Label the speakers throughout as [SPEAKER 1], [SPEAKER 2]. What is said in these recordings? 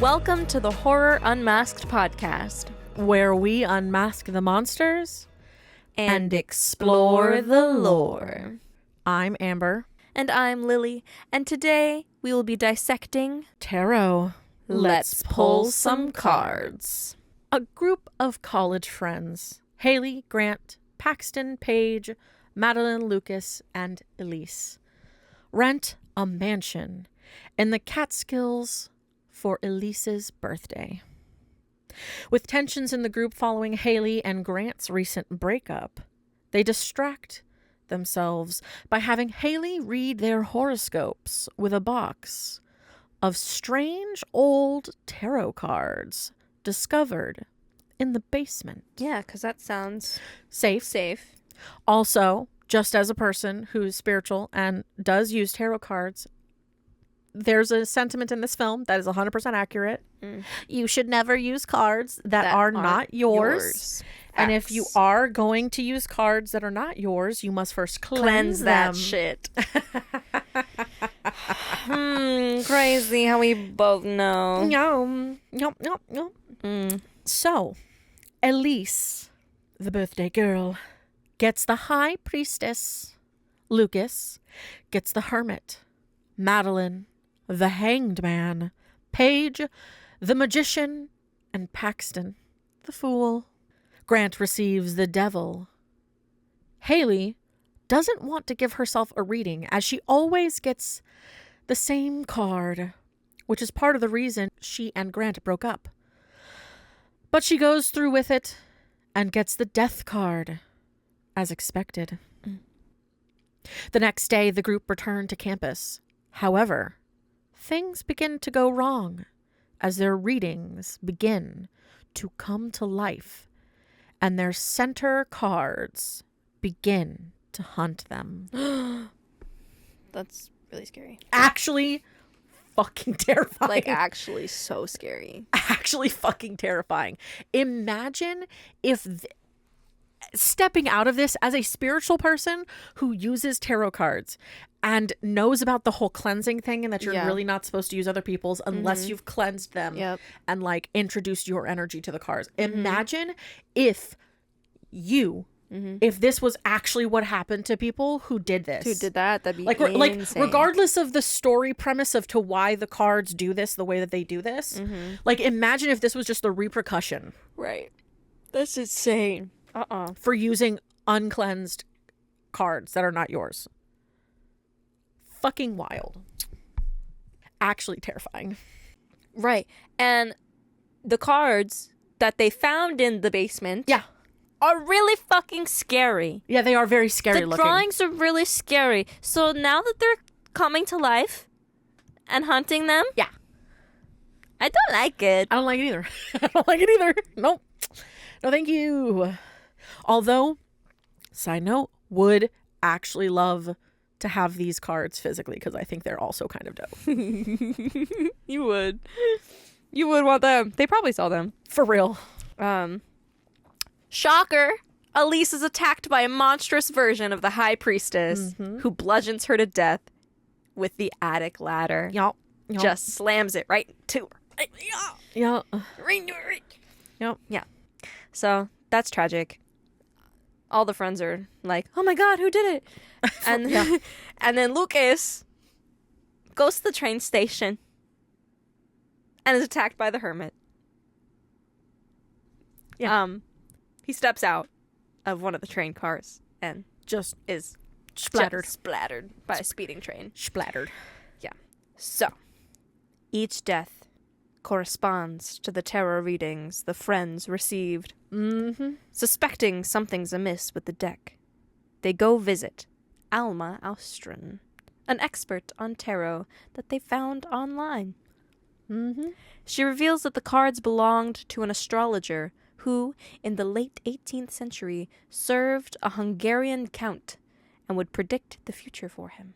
[SPEAKER 1] Welcome to the Horror Unmasked podcast,
[SPEAKER 2] where we unmask the monsters
[SPEAKER 1] and explore the lore.
[SPEAKER 2] I'm Amber.
[SPEAKER 1] And I'm Lily, and today we will be dissecting
[SPEAKER 2] Tarot.
[SPEAKER 1] Let's pull some cards.
[SPEAKER 2] A group of college friends, Haley, Grant, Paxton, Paige, Madeline, Lucas, and Elise, rent a mansion in the Catskills for Elise's birthday. With tensions in the group following Haley and Grant's recent breakup, they distract themselves by having Haley read their horoscopes with a box of strange old tarot cards discovered in the basement.
[SPEAKER 1] Yeah, because that sounds
[SPEAKER 2] Safe. Also, just as a person who's spiritual and does use tarot cards, there's a sentiment in this film that is 100% accurate. You should never use cards that are not yours. And if you are going to use cards that are not yours, you must first cleanse them.
[SPEAKER 1] That shit. Crazy how we both know.
[SPEAKER 2] No. So, Elise, the birthday girl, gets the high priestess. Lucas gets the hermit. Madeline, the hanged man. Paige, the magician. And Paxton, the fool. Grant receives the devil. Haley doesn't want to give herself a reading, as she always gets the same card, which is part of the reason she and Grant broke up. But she goes through with it and gets the death card, as expected. The next day, the group returned to campus. However, things begin to go wrong as their readings begin to come to life and their center cards begin to hunt them.
[SPEAKER 1] That's really scary.
[SPEAKER 2] Actually fucking terrifying.
[SPEAKER 1] Like, actually so scary.
[SPEAKER 2] Actually fucking terrifying. Imagine if stepping out of this as a spiritual person who uses tarot cards and knows about the whole cleansing thing and that you're really not supposed to use other people's unless you've cleansed them and like introduced your energy to the cards. Imagine if if this was actually what happened to people who did this.
[SPEAKER 1] Who did that? That'd be
[SPEAKER 2] like regardless of the story premise of to why the cards do this the way that they do this. Like, imagine if this was just the repercussion.
[SPEAKER 1] Right. That's insane.
[SPEAKER 2] For using uncleansed cards that are not yours. Fucking wild. Actually terrifying.
[SPEAKER 1] Right. And the cards that they found in the basement are really fucking scary.
[SPEAKER 2] Yeah, they are very scary looking.
[SPEAKER 1] The drawings are really scary. So now that they're coming to life and hunting them, I don't like it.
[SPEAKER 2] I don't like it either. Nope. No, thank you. Although, side note, would actually love to have these cards physically because I think they're also kind of dope.
[SPEAKER 1] You would want them. They probably sell them.
[SPEAKER 2] For real.
[SPEAKER 1] Shocker. Elise is attacked by a monstrous version of the High Priestess who bludgeons her to death with the attic ladder.
[SPEAKER 2] Yup.
[SPEAKER 1] Just slams it right to her.
[SPEAKER 2] Yup.
[SPEAKER 1] Right.
[SPEAKER 2] Yep.
[SPEAKER 1] Yeah. So that's tragic. All the friends are like, "Oh my god, who did it?" And and then Lucas goes to the train station and is attacked by the hermit.
[SPEAKER 2] Yeah.
[SPEAKER 1] He steps out of one of the train cars and
[SPEAKER 2] just
[SPEAKER 1] is
[SPEAKER 2] splattered
[SPEAKER 1] by a speeding train.
[SPEAKER 2] Splattered.
[SPEAKER 1] Yeah. So, each death corresponds to the tarot readings the friends received. Suspecting something's amiss with the deck, they go visit Alma Austrin, an expert on tarot that they found online. She reveals that the cards belonged to an astrologer who, in the late 18th century, served a Hungarian count and would predict the future for him.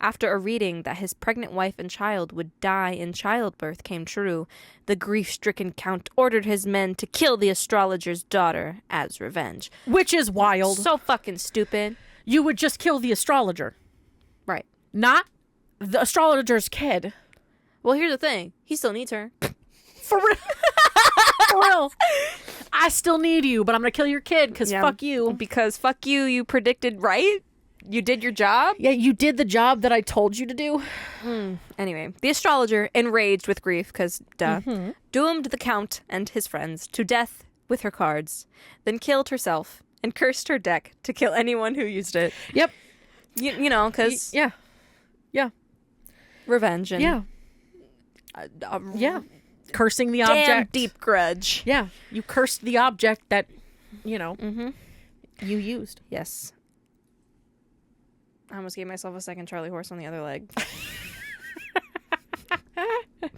[SPEAKER 1] After a reading that his pregnant wife and child would die in childbirth came true, the grief-stricken count ordered his men to kill the astrologer's daughter as revenge.
[SPEAKER 2] Which is wild.
[SPEAKER 1] So fucking stupid.
[SPEAKER 2] You would just kill the astrologer.
[SPEAKER 1] Right.
[SPEAKER 2] Not the astrologer's kid.
[SPEAKER 1] Well, here's the thing. He still needs her.
[SPEAKER 2] For real. For real. I still need you, but I'm going to kill your kid because fuck you.
[SPEAKER 1] Because fuck you, you predicted right? You did your job?
[SPEAKER 2] Yeah, you did the job that I told you to do.
[SPEAKER 1] Anyway, the astrologer, enraged with grief, because duh, doomed the count and his friends to death with her cards, then killed herself and cursed her deck to kill anyone who used it.
[SPEAKER 2] Yep.
[SPEAKER 1] You know, because
[SPEAKER 2] Yeah. Yeah.
[SPEAKER 1] revenge and
[SPEAKER 2] Yeah. Yeah. Cursing the
[SPEAKER 1] damn
[SPEAKER 2] object.
[SPEAKER 1] deep grudge.
[SPEAKER 2] Yeah. You cursed the object that, you used.
[SPEAKER 1] Yes. I almost gave myself a second Charlie horse on the other leg. Anyway,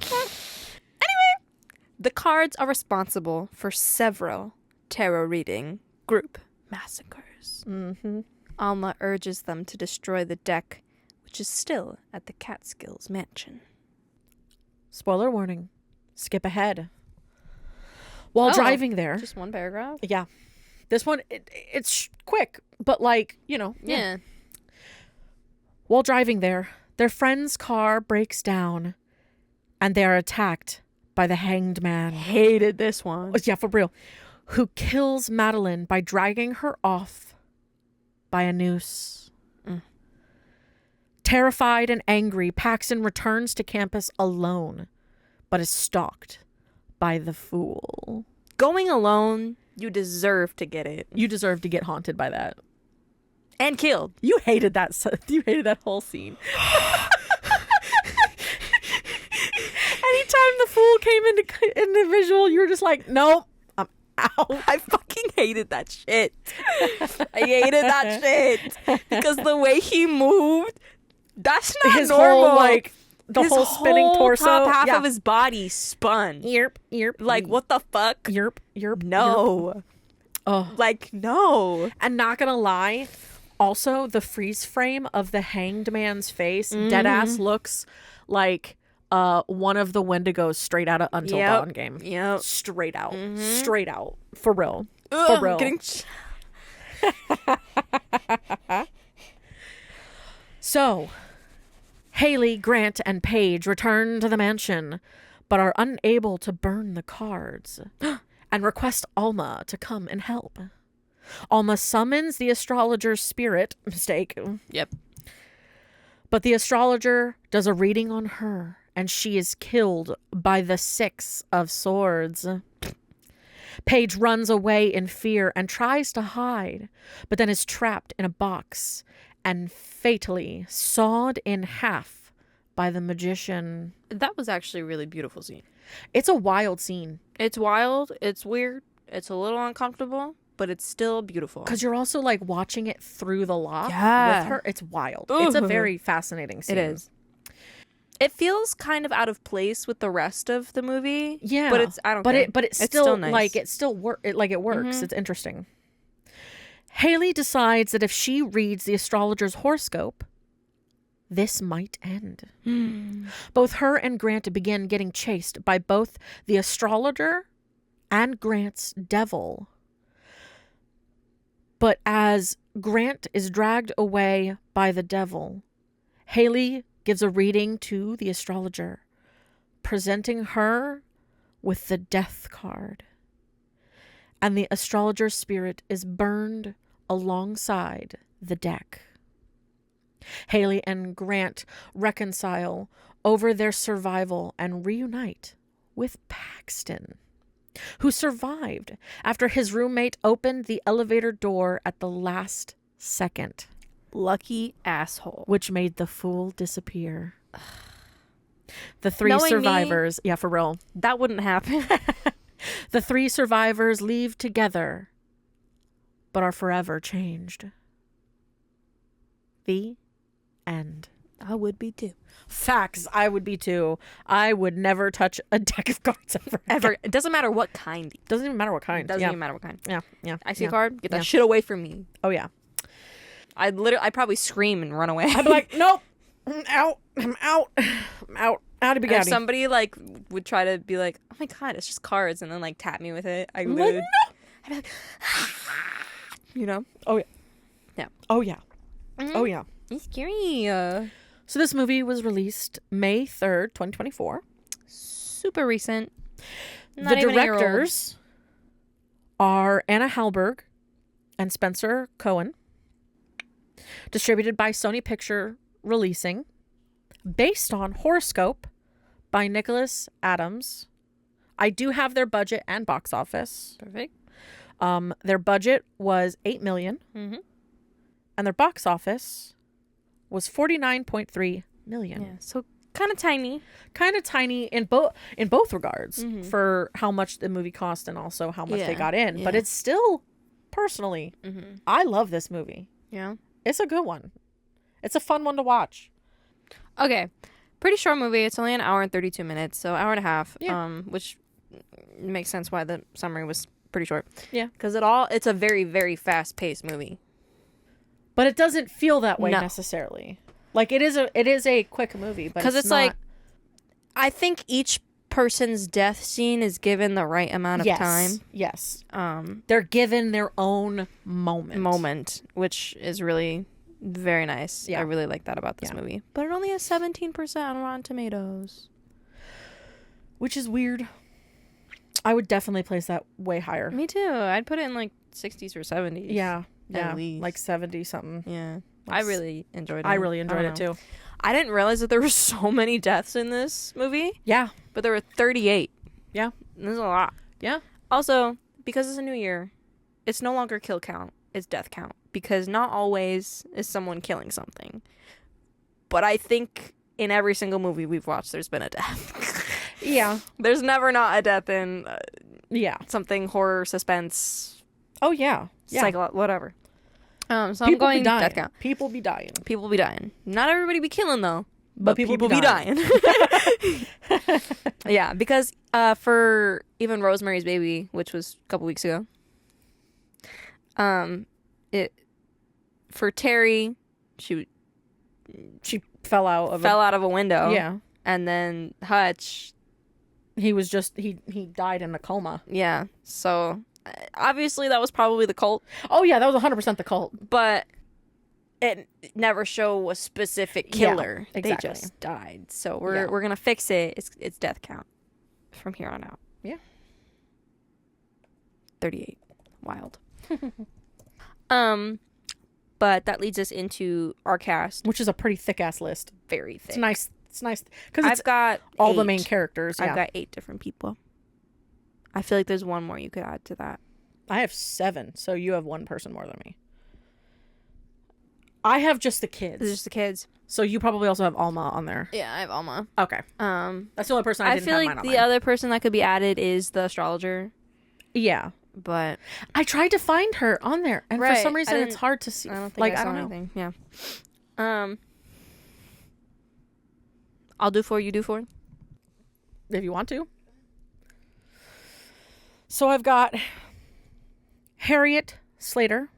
[SPEAKER 1] the cards are responsible for several tarot reading group massacres. Alma urges them to destroy the deck, which is still at the Catskills mansion.
[SPEAKER 2] Spoiler warning. Skip ahead. While
[SPEAKER 1] Oh,
[SPEAKER 2] driving there.
[SPEAKER 1] Just one paragraph?
[SPEAKER 2] Yeah. This one, it's quick, but
[SPEAKER 1] Yeah.
[SPEAKER 2] While driving there, their friend's car breaks down and they are attacked by the hanged man.
[SPEAKER 1] Hated this one.
[SPEAKER 2] Yeah, for real. Who kills Madeline by dragging her off by a noose. Terrified and angry, Paxton returns to campus alone, but is stalked by the fool.
[SPEAKER 1] Going alone, you deserve to get it.
[SPEAKER 2] You deserve to get haunted by that.
[SPEAKER 1] And killed.
[SPEAKER 2] You hated that. You hated that whole scene. Anytime the fool came in the visual, you were just like, nope, I'm out.
[SPEAKER 1] I fucking hated that shit. I hated that shit. Because the way he moved, that's not
[SPEAKER 2] His
[SPEAKER 1] normal.
[SPEAKER 2] whole, the
[SPEAKER 1] His
[SPEAKER 2] whole spinning torso.
[SPEAKER 1] top half
[SPEAKER 2] Yeah.
[SPEAKER 1] of his body spun.
[SPEAKER 2] Yerp.
[SPEAKER 1] Like, what the fuck?
[SPEAKER 2] Yerp.
[SPEAKER 1] No.
[SPEAKER 2] Oh.
[SPEAKER 1] Like, no.
[SPEAKER 2] And not gonna lie, also the freeze frame of the hanged man's face, dead ass looks like one of the Wendigos straight out of Until Dawn game.
[SPEAKER 1] Yep.
[SPEAKER 2] Straight out. Straight out. For real.
[SPEAKER 1] Ugh,
[SPEAKER 2] For real. So, Haley, Grant, and Paige return to the mansion, but are unable to burn the cards and request Alma to come and help. Alma summons the astrologer's spirit. Mistake.
[SPEAKER 1] Yep.
[SPEAKER 2] But the astrologer does a reading on her, and she is killed by the 6 of Swords. Paige runs away in fear and tries to hide, but then is trapped in a box and fatally sawed in half by the magician.
[SPEAKER 1] That was actually a really beautiful scene.
[SPEAKER 2] It's a wild scene.
[SPEAKER 1] It's wild. It's weird. It's a little uncomfortable, but it's still beautiful.
[SPEAKER 2] Because you're also like watching it through the lock
[SPEAKER 1] Yeah.
[SPEAKER 2] with her. It's wild.
[SPEAKER 1] Ooh.
[SPEAKER 2] It's a very fascinating scene.
[SPEAKER 1] It is. It feels kind of out of place with the rest of the movie.
[SPEAKER 2] Yeah.
[SPEAKER 1] But it's, I don't care.
[SPEAKER 2] But it's still
[SPEAKER 1] nice.
[SPEAKER 2] like it works. It's interesting. Haley decides that if she reads the astrologer's horoscope, this might end. Both her and Grant begin getting chased by both the astrologer and Grant's devil. But as Grant is dragged away by the devil, Haley gives a reading to the astrologer, presenting her with the death card. And the astrologer's spirit is burned alongside the deck. Haley and Grant reconcile over their survival and reunite with Paxton, who survived after his roommate opened the elevator door at the last second,
[SPEAKER 1] Lucky asshole.
[SPEAKER 2] which made the fool disappear. The 3
[SPEAKER 1] Knowing me-
[SPEAKER 2] survivors, yeah, for real.
[SPEAKER 1] That wouldn't happen.
[SPEAKER 2] The 3 survivors leave together, but are forever changed. The end.
[SPEAKER 1] I would be too.
[SPEAKER 2] Facts. I would be too. I would never touch a deck of cards ever.
[SPEAKER 1] Ever. It doesn't matter what kind.
[SPEAKER 2] Doesn't even matter what kind.
[SPEAKER 1] It doesn't
[SPEAKER 2] yeah.
[SPEAKER 1] even matter what kind.
[SPEAKER 2] Yeah.
[SPEAKER 1] I see
[SPEAKER 2] yeah.
[SPEAKER 1] a card. Get that
[SPEAKER 2] Yeah.
[SPEAKER 1] shit away from me.
[SPEAKER 2] Oh yeah.
[SPEAKER 1] I'd probably scream and run away.
[SPEAKER 2] I'd be like, nope. I'm out. I'm out. I'm out. Out of
[SPEAKER 1] if
[SPEAKER 2] Bugatti.
[SPEAKER 1] somebody like would try to be like, oh my god, it's just cards, and then like tap me with it, I
[SPEAKER 2] I'm
[SPEAKER 1] would.
[SPEAKER 2] like, no.
[SPEAKER 1] I'd be like, you know.
[SPEAKER 2] Oh yeah.
[SPEAKER 1] Yeah.
[SPEAKER 2] Oh yeah.
[SPEAKER 1] Mhm.
[SPEAKER 2] Oh yeah.
[SPEAKER 1] It's scary.
[SPEAKER 2] So this movie was released May 3rd, 2024.
[SPEAKER 1] Super recent. Not
[SPEAKER 2] The
[SPEAKER 1] even a year old.
[SPEAKER 2] directors are Anna Hallberg and Spencer Cohen. Distributed by Sony Picture Releasing. Based on Horoscope by Nicholas Adams. I do have their budget and box office.
[SPEAKER 1] Perfect.
[SPEAKER 2] Their budget was $8 million.
[SPEAKER 1] Mm-hmm.
[SPEAKER 2] And their box office was $49.3 million.
[SPEAKER 1] Yeah, so kind of tiny.
[SPEAKER 2] Kind of tiny in both regards for how much the movie cost and also how much they
[SPEAKER 1] Yeah,
[SPEAKER 2] got in. But
[SPEAKER 1] yeah.
[SPEAKER 2] it's still, personally, I love this movie.
[SPEAKER 1] Yeah.
[SPEAKER 2] It's a good one. It's a fun one to watch.
[SPEAKER 1] Okay. Pretty short movie. It's only an hour and 32 minutes, so hour and a half.
[SPEAKER 2] Yeah.
[SPEAKER 1] Which makes sense why the summary was pretty short.
[SPEAKER 2] Yeah.
[SPEAKER 1] Because it's a very, very fast-paced movie.
[SPEAKER 2] But it doesn't feel that way
[SPEAKER 1] No.
[SPEAKER 2] necessarily. Like it is a quick movie, but
[SPEAKER 1] Because it's
[SPEAKER 2] not,
[SPEAKER 1] like, I think each person's death scene is given the right amount of
[SPEAKER 2] yes,
[SPEAKER 1] time.
[SPEAKER 2] Yes. They're given their own moment.
[SPEAKER 1] Which is really very nice.
[SPEAKER 2] Yeah.
[SPEAKER 1] I really like that about this
[SPEAKER 2] Yeah.
[SPEAKER 1] movie. But it only has 17% on Rotten Tomatoes.
[SPEAKER 2] Which is weird. I would definitely place that way higher.
[SPEAKER 1] Me too. I'd put it in like 60s or 70s.
[SPEAKER 2] Yeah. Yeah.
[SPEAKER 1] least.
[SPEAKER 2] Like 70 something.
[SPEAKER 1] Yeah. I really enjoyed it.
[SPEAKER 2] I really enjoyed
[SPEAKER 1] don't
[SPEAKER 2] it
[SPEAKER 1] know.
[SPEAKER 2] too.
[SPEAKER 1] I didn't realize that there were so many deaths in this movie,
[SPEAKER 2] Yeah.
[SPEAKER 1] but there were 38.
[SPEAKER 2] Yeah.
[SPEAKER 1] This is a lot.
[SPEAKER 2] Yeah.
[SPEAKER 1] Also, because it's a new year, it's no longer kill count, it's death count. Because not always is someone killing something. But I think in every single movie we've watched, there's been a death.
[SPEAKER 2] Yeah.
[SPEAKER 1] There's never not a death in
[SPEAKER 2] Yeah.
[SPEAKER 1] something horror, suspense,
[SPEAKER 2] Oh yeah. Yeah.
[SPEAKER 1] whatever. So
[SPEAKER 2] People
[SPEAKER 1] I'm going
[SPEAKER 2] be dying.
[SPEAKER 1] death count.
[SPEAKER 2] People be dying.
[SPEAKER 1] People be dying. Not everybody be killing though.
[SPEAKER 2] But people be
[SPEAKER 1] dying. Yeah, because for even Rosemary's Baby, which was a couple weeks ago, it for Terry, she
[SPEAKER 2] Fell out of
[SPEAKER 1] fell out of a window.
[SPEAKER 2] Yeah.
[SPEAKER 1] And then Hutch,
[SPEAKER 2] He was just he died in a coma.
[SPEAKER 1] yeah. So obviously that was probably the cult,
[SPEAKER 2] Oh yeah, that was 100% the cult.
[SPEAKER 1] but it never show a specific
[SPEAKER 2] Yeah,
[SPEAKER 1] killer.
[SPEAKER 2] exactly.
[SPEAKER 1] They just died. So we're gonna fix it. It's death count from here on out.
[SPEAKER 2] Yeah.
[SPEAKER 1] 38. Wild. But that leads us into our cast.
[SPEAKER 2] Which is a pretty thick ass list.
[SPEAKER 1] Very thick.
[SPEAKER 2] It's nice. It's nice because it's
[SPEAKER 1] I've got
[SPEAKER 2] all the
[SPEAKER 1] 8.
[SPEAKER 2] main characters. Yeah.
[SPEAKER 1] I've got 8 different people. I feel like there's one more you could add to that.
[SPEAKER 2] I have 7, so you have one person more than me. I have just the kids.
[SPEAKER 1] It's just the kids.
[SPEAKER 2] So you probably also have Alma on there.
[SPEAKER 1] Yeah, I have Alma.
[SPEAKER 2] Okay. That's the only person I didn't
[SPEAKER 1] feel
[SPEAKER 2] have
[SPEAKER 1] like
[SPEAKER 2] mine on
[SPEAKER 1] the
[SPEAKER 2] there.
[SPEAKER 1] other person that could be added is the astrologer,
[SPEAKER 2] Yeah.
[SPEAKER 1] but
[SPEAKER 2] I tried to find her on there, and for
[SPEAKER 1] Right,
[SPEAKER 2] some
[SPEAKER 1] I
[SPEAKER 2] reason it's
[SPEAKER 1] didn't-
[SPEAKER 2] hard to see.
[SPEAKER 1] I don't think
[SPEAKER 2] like
[SPEAKER 1] I saw
[SPEAKER 2] don't know.
[SPEAKER 1] anything. Yeah. I'll do 4. You do 4.
[SPEAKER 2] If you want to. So I've got Harriet Slater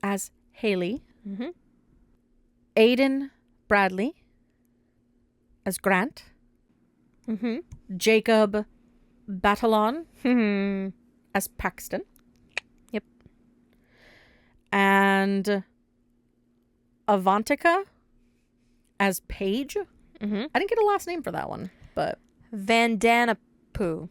[SPEAKER 2] as Haley.
[SPEAKER 1] Mhm.
[SPEAKER 2] Aiden Bradley as Grant.
[SPEAKER 1] Mhm.
[SPEAKER 2] Jacob Batalon
[SPEAKER 1] Mhm.
[SPEAKER 2] as Paxton.
[SPEAKER 1] Yep.
[SPEAKER 2] And Avantika as Paige.
[SPEAKER 1] Mhm.
[SPEAKER 2] I didn't get a last name for that one, but
[SPEAKER 1] Vandanapu.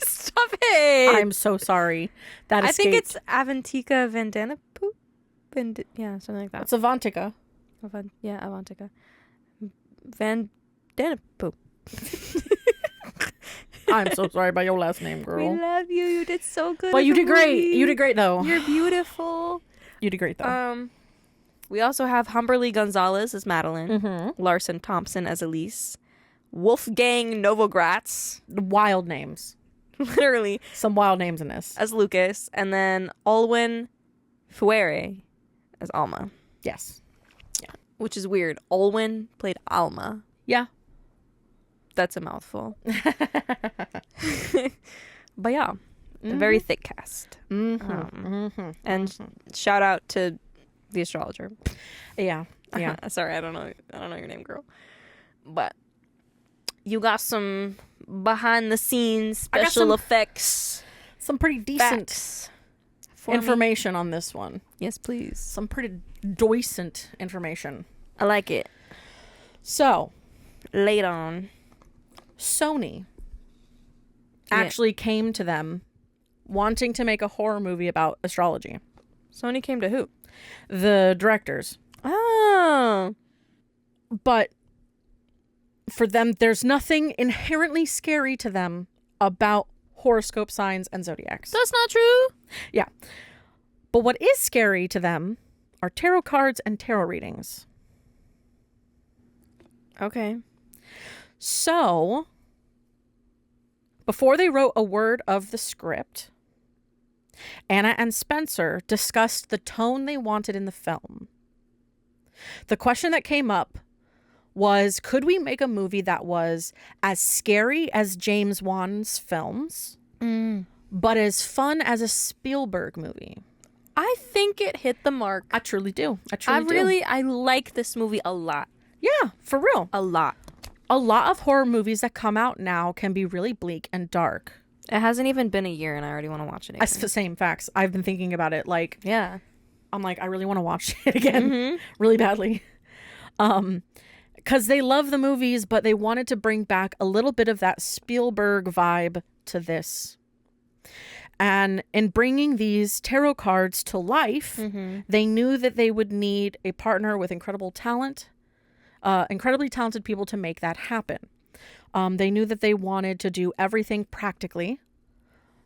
[SPEAKER 1] Stop it.
[SPEAKER 2] I'm so sorry. That
[SPEAKER 1] I think
[SPEAKER 2] escaped.
[SPEAKER 1] it's Avantika Vandanapu. Yeah, something like that.
[SPEAKER 2] It's Avantika.
[SPEAKER 1] Avantika. Vandanapu.
[SPEAKER 2] I'm so sorry about your last name,
[SPEAKER 1] We
[SPEAKER 2] girl.
[SPEAKER 1] love you. You did so good.
[SPEAKER 2] But
[SPEAKER 1] in
[SPEAKER 2] you
[SPEAKER 1] the
[SPEAKER 2] did great.
[SPEAKER 1] movie.
[SPEAKER 2] You did great, though.
[SPEAKER 1] You're beautiful.
[SPEAKER 2] You did great, though.
[SPEAKER 1] We also have Humberly Gonzalez as Madeline,
[SPEAKER 2] Mm-hmm.
[SPEAKER 1] Larson Thompson as Elise, Wolfgang Novogratz,
[SPEAKER 2] Wild names.
[SPEAKER 1] literally,
[SPEAKER 2] Some wild names in this.
[SPEAKER 1] as Lucas, and then Olwen Fuere as Alma,
[SPEAKER 2] Yes.
[SPEAKER 1] which is weird. Olwen played Alma.
[SPEAKER 2] Yeah.
[SPEAKER 1] That's a mouthful. But yeah, a very thick cast. And shout out to the astrologer.
[SPEAKER 2] Yeah. Yeah.
[SPEAKER 1] Sorry, I don't know your name, girl. But you got some behind the scenes
[SPEAKER 2] I got
[SPEAKER 1] special
[SPEAKER 2] some
[SPEAKER 1] effects
[SPEAKER 2] Some pretty decent
[SPEAKER 1] facts for me.
[SPEAKER 2] information on this one.
[SPEAKER 1] Yes, please.
[SPEAKER 2] Some pretty decent information.
[SPEAKER 1] I like it.
[SPEAKER 2] So,
[SPEAKER 1] Late on.
[SPEAKER 2] Sony
[SPEAKER 1] Yeah.
[SPEAKER 2] actually came to them wanting to make a horror movie about astrology.
[SPEAKER 1] Sony came to who?
[SPEAKER 2] The directors.
[SPEAKER 1] Oh.
[SPEAKER 2] But for them, there's nothing inherently scary to them about horoscope signs and zodiacs.
[SPEAKER 1] That's not true.
[SPEAKER 2] Yeah. But what is scary to them are tarot cards and tarot readings.
[SPEAKER 1] Okay.
[SPEAKER 2] So, before they wrote a word of the script, Anna and Spencer discussed the tone they wanted in the film. The question that came up was, could we make a movie that was as scary as James Wan's films, but as fun as a Spielberg movie?
[SPEAKER 1] I think it hit the mark.
[SPEAKER 2] I truly do.
[SPEAKER 1] I like this movie a lot.
[SPEAKER 2] Yeah, for real.
[SPEAKER 1] A lot.
[SPEAKER 2] A lot of horror movies that come out now can be really bleak and dark.
[SPEAKER 1] It hasn't even been a year and I already want to watch it again.
[SPEAKER 2] Same facts. I've been thinking about it. Like,
[SPEAKER 1] Yeah.
[SPEAKER 2] I'm like, I really want to watch it again, really badly. Because they love the movies, but they wanted to bring back a little bit of that Spielberg vibe to this. And in bringing these tarot cards to life, they knew that they would need a partner with incredible talent, incredibly talented people to make that happen. They knew that they wanted to do everything practically.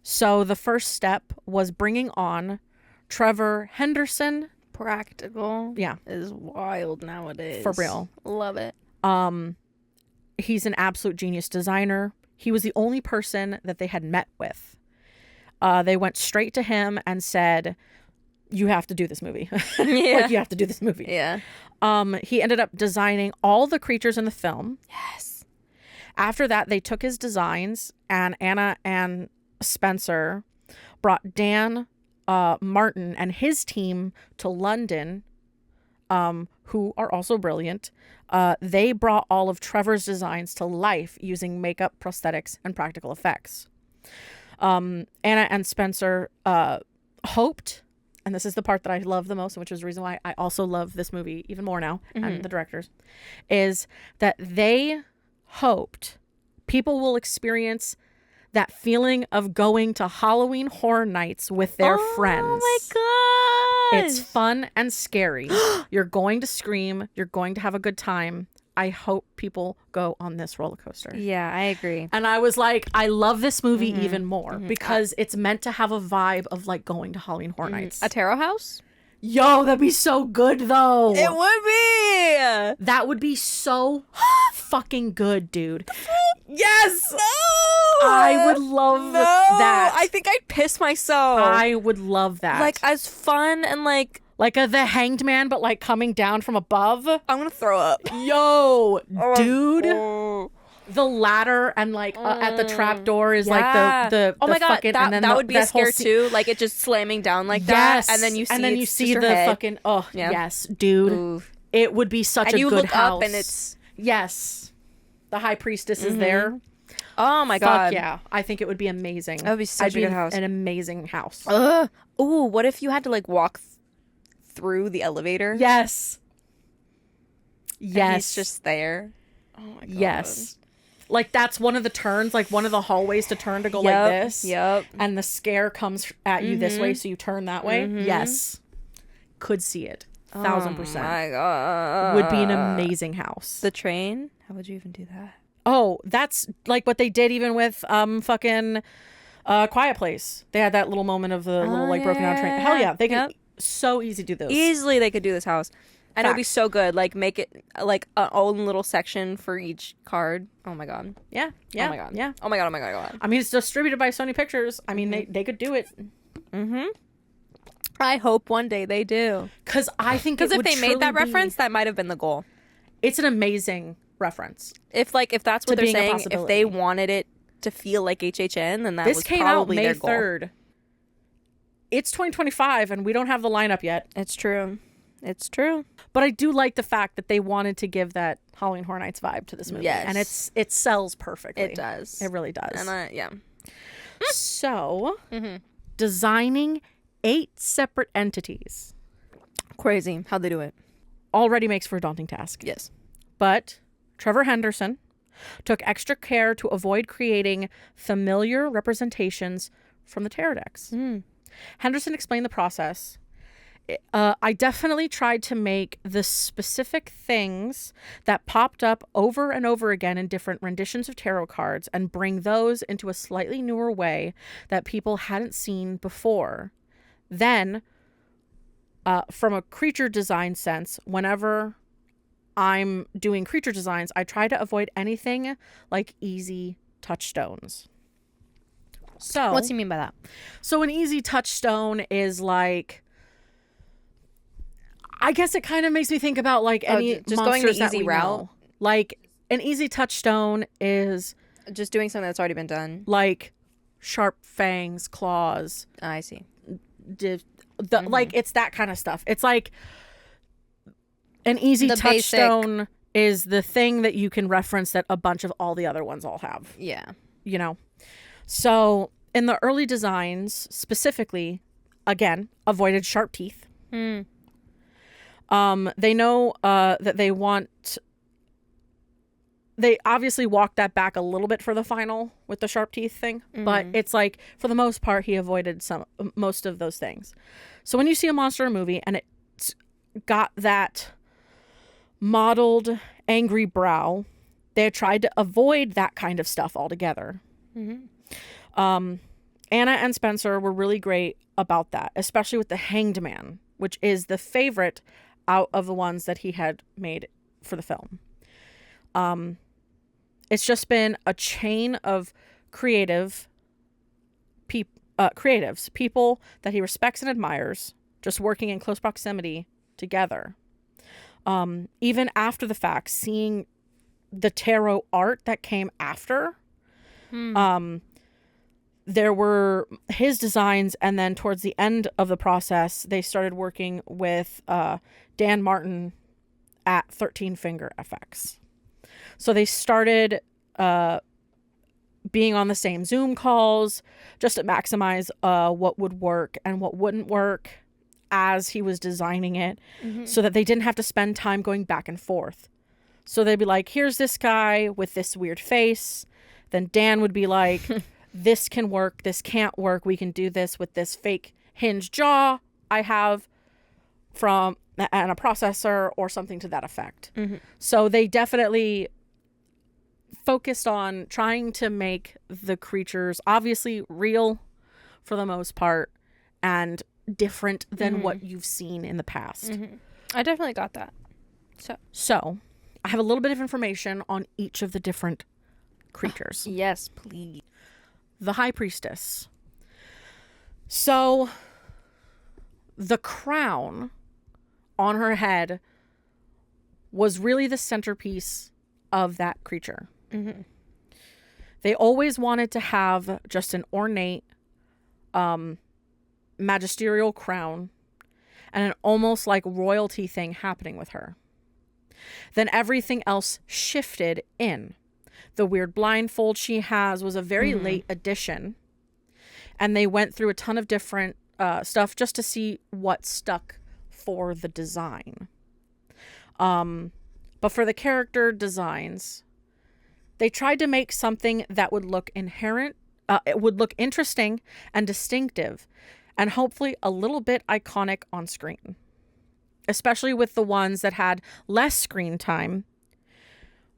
[SPEAKER 2] So the first step was bringing on Trevor Henderson.
[SPEAKER 1] Practical.
[SPEAKER 2] Yeah.
[SPEAKER 1] Is wild nowadays.
[SPEAKER 2] For real.
[SPEAKER 1] Love it.
[SPEAKER 2] He's an absolute genius designer. He was the only person that they had met with. They went straight to him and said, you have to do this movie.
[SPEAKER 1] Yeah.
[SPEAKER 2] Like, you have to do this movie.
[SPEAKER 1] Yeah.
[SPEAKER 2] He ended up designing all the creatures in the film.
[SPEAKER 1] Yes.
[SPEAKER 2] After that, they took his designs, and Anna and Spencer brought Dan Martin and his team to London, who are also brilliant. They brought all of Trevor's designs to life using makeup, prosthetics, and practical effects. Anna and Spencer hoped, and this is the part that I love the most, which is the reason why I also love this movie even more now, and the directors, is that they hoped people will experience that feeling of going to Halloween Horror Nights with their friends.
[SPEAKER 1] Oh my god.
[SPEAKER 2] It's fun and scary. You're going to scream. You're going to have a good time. I hope people go on this roller coaster.
[SPEAKER 1] Yeah, I agree.
[SPEAKER 2] And I was like, I love this movie even more because it's meant to have a vibe of like going to Halloween Horror Nights.
[SPEAKER 1] A tarot house?
[SPEAKER 2] Yo, that'd be so good though.
[SPEAKER 1] It would be.
[SPEAKER 2] That would be so fucking good, dude.
[SPEAKER 1] Yes. No.
[SPEAKER 2] I would love that.
[SPEAKER 1] I think I'd piss myself.
[SPEAKER 2] I would love that.
[SPEAKER 1] Like as fun and like
[SPEAKER 2] the Hanged Man, but like coming down from above.
[SPEAKER 1] I'm gonna throw up.
[SPEAKER 2] Yo, dude.
[SPEAKER 1] Oh.
[SPEAKER 2] The ladder and like at the trap door is
[SPEAKER 1] Yeah.
[SPEAKER 2] like the
[SPEAKER 1] oh my god,
[SPEAKER 2] fucking,
[SPEAKER 1] that,
[SPEAKER 2] and then
[SPEAKER 1] that would be a
[SPEAKER 2] that whole
[SPEAKER 1] scare too. Like it just slamming down like
[SPEAKER 2] Yes.
[SPEAKER 1] that, and then you see
[SPEAKER 2] the
[SPEAKER 1] head.
[SPEAKER 2] fucking
[SPEAKER 1] Yeah.
[SPEAKER 2] yes, dude.
[SPEAKER 1] Ooh.
[SPEAKER 2] It would be such
[SPEAKER 1] And
[SPEAKER 2] a
[SPEAKER 1] you
[SPEAKER 2] good
[SPEAKER 1] look
[SPEAKER 2] house.
[SPEAKER 1] up and it's
[SPEAKER 2] yes, the High Priestess is there.
[SPEAKER 1] oh my god.
[SPEAKER 2] Fuck yeah, I think it would be amazing.
[SPEAKER 1] That would be such a good house.
[SPEAKER 2] An amazing house.
[SPEAKER 1] Ooh, what if you had to like walk through the elevator?
[SPEAKER 2] Yes.
[SPEAKER 1] And
[SPEAKER 2] Yes.
[SPEAKER 1] he's just there. Oh my god.
[SPEAKER 2] Yes. Like that's one of the turns, like one of the hallways to turn to go like this.
[SPEAKER 1] Yep.
[SPEAKER 2] And the scare comes at you this way, so you turn that way. Yes. Could see it. 1,000%.
[SPEAKER 1] Oh my god.
[SPEAKER 2] Would be an amazing house.
[SPEAKER 1] The train? How would you even do that?
[SPEAKER 2] Oh, that's like what they did even with fucking Quiet Place. They had that little moment of the little like broken down train. Hell yeah, they could so easy do those.
[SPEAKER 1] Easily they could do this house. And it would be
[SPEAKER 2] Facts.
[SPEAKER 1] so good. Like make it like an own little section for each card. Oh my god.
[SPEAKER 2] Yeah, yeah,
[SPEAKER 1] Oh my god.
[SPEAKER 2] yeah.
[SPEAKER 1] Oh my god. Oh my god. Oh my god.
[SPEAKER 2] I mean, it's distributed by Sony Pictures. I mean, they could do it.
[SPEAKER 1] I hope one day they do.
[SPEAKER 2] Because I think
[SPEAKER 1] Because if they made that reference, that might have been the goal.
[SPEAKER 2] it's an amazing reference.
[SPEAKER 1] If that's what
[SPEAKER 2] To
[SPEAKER 1] they're
[SPEAKER 2] being a
[SPEAKER 1] saying, if
[SPEAKER 2] possibility.
[SPEAKER 1] they wanted it to feel like HHN, then that
[SPEAKER 2] This
[SPEAKER 1] was
[SPEAKER 2] came out
[SPEAKER 1] probably
[SPEAKER 2] May
[SPEAKER 1] their goal.
[SPEAKER 2] 3rd. It's 2025, and we don't have the lineup yet.
[SPEAKER 1] It's true. It's true.
[SPEAKER 2] But I do like the fact that they wanted to give that Halloween Horror Nights vibe to this movie.
[SPEAKER 1] Yes.
[SPEAKER 2] And it sells perfectly.
[SPEAKER 1] It does.
[SPEAKER 2] It really does.
[SPEAKER 1] And yeah.
[SPEAKER 2] So, designing 8 separate entities.
[SPEAKER 1] Crazy. How'd they do it?
[SPEAKER 2] already makes for a daunting task.
[SPEAKER 1] Yes.
[SPEAKER 2] But Trevor Henderson took extra care to avoid creating familiar representations from the tarot decks. Henderson explained the process. I definitely tried to make the specific things that popped up over and over again in different renditions of tarot cards and bring those into a slightly newer way that people hadn't seen before. Then, from a creature design sense, whenever I'm doing creature designs, I try to avoid anything like easy touchstones. So,
[SPEAKER 1] What's he mean by that?
[SPEAKER 2] so an easy touchstone is like, I guess it kind of makes me think about like any
[SPEAKER 1] just going the
[SPEAKER 2] monsters that
[SPEAKER 1] easy
[SPEAKER 2] we
[SPEAKER 1] route?
[SPEAKER 2] know. Like an easy touchstone is
[SPEAKER 1] Just doing something that's already been done.
[SPEAKER 2] like sharp fangs, claws,
[SPEAKER 1] I see.
[SPEAKER 2] like it's that kind of stuff. It's like an easy
[SPEAKER 1] The basic-
[SPEAKER 2] touchstone is the thing that you can reference that a bunch of all the other ones all have,
[SPEAKER 1] Yeah.
[SPEAKER 2] you know? So in the early designs, specifically, again, avoided sharp teeth. They know that they obviously walked that back a little bit for the final with the sharp teeth thing, but it's like for the most part he avoided most of those things. So when you see a monster movie and it's got that modeled angry brow, they tried to avoid that kind of stuff altogether. Anna and Spencer were really great about that, especially with the Hanged Man, which is the favorite out of the ones that he had made for the film. It's just been a chain of creatives, people that he respects and admires, just working in close proximity together. Even after the fact, seeing the tarot art that came after, there were his designs, and then towards the end of the process, they started working with Dan Martin at 13 Finger FX. So they started being on the same Zoom calls just to maximize what would work and what wouldn't work as he was designing it, so that they didn't have to spend time going back and forth. So they'd be like, here's this guy with this weird face. Then Dan would be like, this can work, this can't work. We can do this with this fake hinge jaw I have from and a processor or something to that effect. So they definitely focused on trying to make the creatures obviously real for the most part and different than what you've seen in the past.
[SPEAKER 1] I definitely got that.
[SPEAKER 2] So I have a little bit of information on each of the different creatures.
[SPEAKER 1] Yes, please.
[SPEAKER 2] The High Priestess. So the crown on her head was really the centerpiece of that creature. They always wanted to have just an ornate magisterial crown and an almost like royalty thing happening with her. Then everything else shifted in. The weird blindfold she has was a very late addition, and they went through a ton of different stuff just to see what stuck for the design. But for the character designs, they tried to make something that would look it would look interesting and distinctive, and hopefully a little bit iconic on screen, especially with the ones that had less screen time.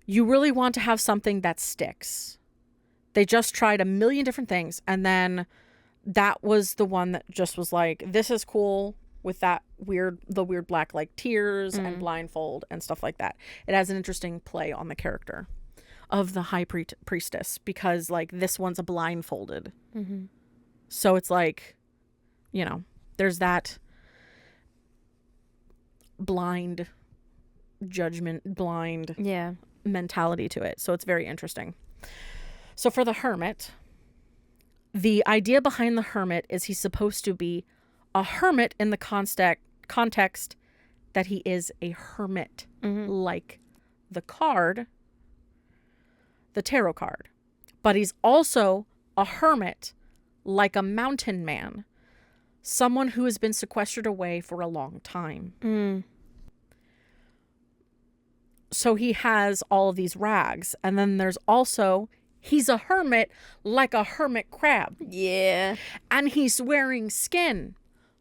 [SPEAKER 2] You really want to have something that sticks. They just tried a million different things, and then that was the one that just was like, this is cool with the weird black like tears and blindfold and stuff like that. It has an interesting play on the character of the High Priestess, because like this one's a blindfolded. So it's like, you know, there's that blind judgment, blind mentality to it. So it's very interesting. So for the Hermit, the idea behind the Hermit is he's supposed to be a hermit in the context that he is a hermit, like the card, the tarot card. But he's also a hermit like a mountain man, someone who has been sequestered away for a long time. So he has all of these rags. And then there's also, he's a hermit like a hermit crab.
[SPEAKER 1] Yeah.
[SPEAKER 2] And he's wearing skin.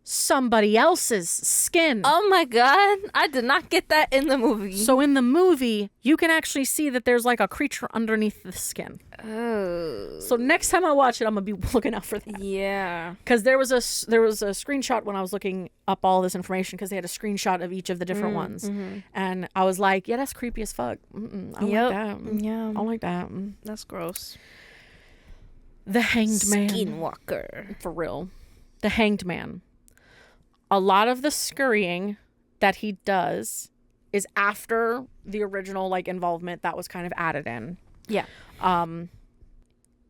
[SPEAKER 2] Somebody else's skin.
[SPEAKER 1] Oh my god. I did not get that in the movie.
[SPEAKER 2] So in the movie, you can actually see that there's like a creature underneath the skin.
[SPEAKER 1] Oh.
[SPEAKER 2] So next time I watch it, I'm going to be looking out for that.
[SPEAKER 1] Yeah.
[SPEAKER 2] Because there was a screenshot when I was looking up all this information, because they had a screenshot of each of the different ones. And I was like, yeah, that's creepy as fuck. I don't like that.
[SPEAKER 1] Yeah.
[SPEAKER 2] I don't like that.
[SPEAKER 1] That's gross.
[SPEAKER 2] The Hanged Man.
[SPEAKER 1] Skinwalker.
[SPEAKER 2] For real. The Hanged Man. A lot of the scurrying that he does is after the original like involvement that was kind of added in.
[SPEAKER 1] Yeah.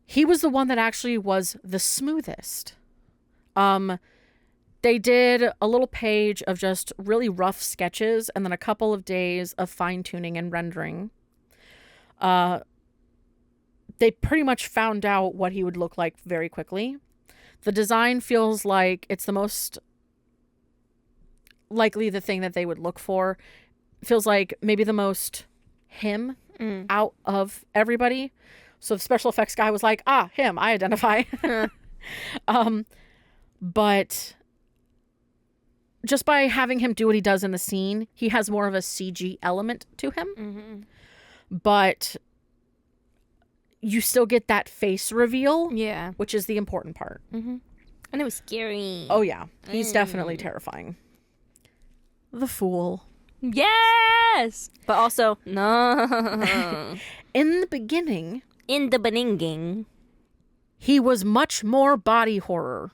[SPEAKER 2] He was the one that actually was the smoothest. They did a little page of just really rough sketches and then a couple of days of fine-tuning and rendering. They pretty much found out what he would look like very quickly. The design feels like it's the most likely the thing that they would look for. It feels like maybe the most him out of everybody. So the special effects guy was like, him, I identify. But just by having him do what he does in the scene, he has more of a CG element to him. But you still get that face reveal,
[SPEAKER 1] Yeah.
[SPEAKER 2] which is the important part.
[SPEAKER 1] And it was scary.
[SPEAKER 2] Oh yeah, he's definitely terrifying. The Fool.
[SPEAKER 1] Yes! But also, no.
[SPEAKER 2] In the beginning,
[SPEAKER 1] In the beninging.
[SPEAKER 2] he was much more body horror.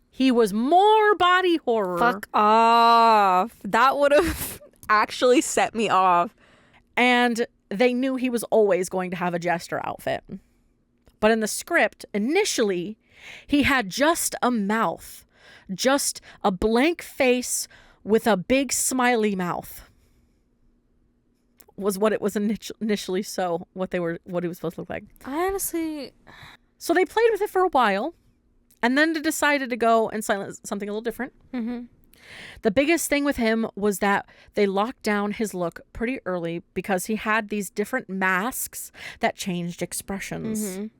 [SPEAKER 2] He was more body horror.
[SPEAKER 1] Fuck off. That would have actually set me off.
[SPEAKER 2] And they knew he was always going to have a jester outfit. But in the script, initially, he had just a mouth. Just a blank face with a big smiley mouth. Was what it was initially what he was supposed to look like.
[SPEAKER 1] I honestly...
[SPEAKER 2] So they played with it for a while. And then they decided to go and silence something a little different. The biggest thing with him was that they locked down his look pretty early because he had these different masks that changed expressions.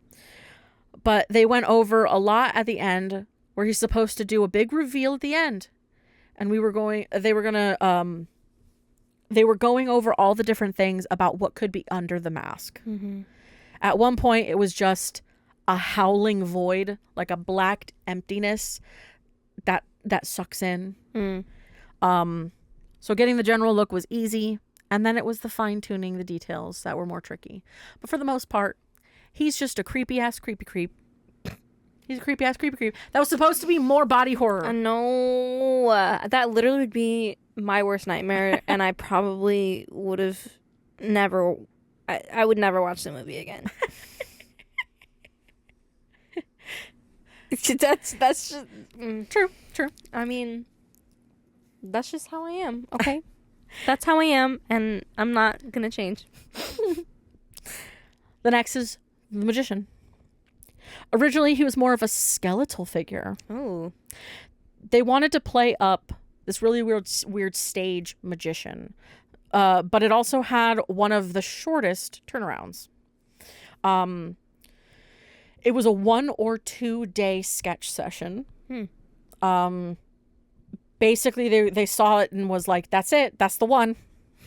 [SPEAKER 2] But they went over a lot at the end where he's supposed to do a big reveal at the end. And they were going over all the different things about what could be under the mask. At one point, it was just a howling void, like a black emptiness that sucks in. So getting the general look was easy, and then it was the fine-tuning the details that were more tricky. But for the most part, he's just a creepy-ass creepy creep. He's a creepy-ass creepy creep. That was supposed to be more body horror.
[SPEAKER 1] I know. That literally would be my worst nightmare, and I probably would have never... I would never watch the movie again. That's just...
[SPEAKER 2] True.
[SPEAKER 1] I mean, that's just how I am, okay? That's how I am, and I'm not gonna change.
[SPEAKER 2] The next is the Magician. Originally, he was more of a skeletal figure.
[SPEAKER 1] Oh.
[SPEAKER 2] They wanted to play up this really weird stage magician, but it also had one of the shortest turnarounds. It was a 1 or 2 day sketch session. Basically, they saw it and was like, that's it. That's the one.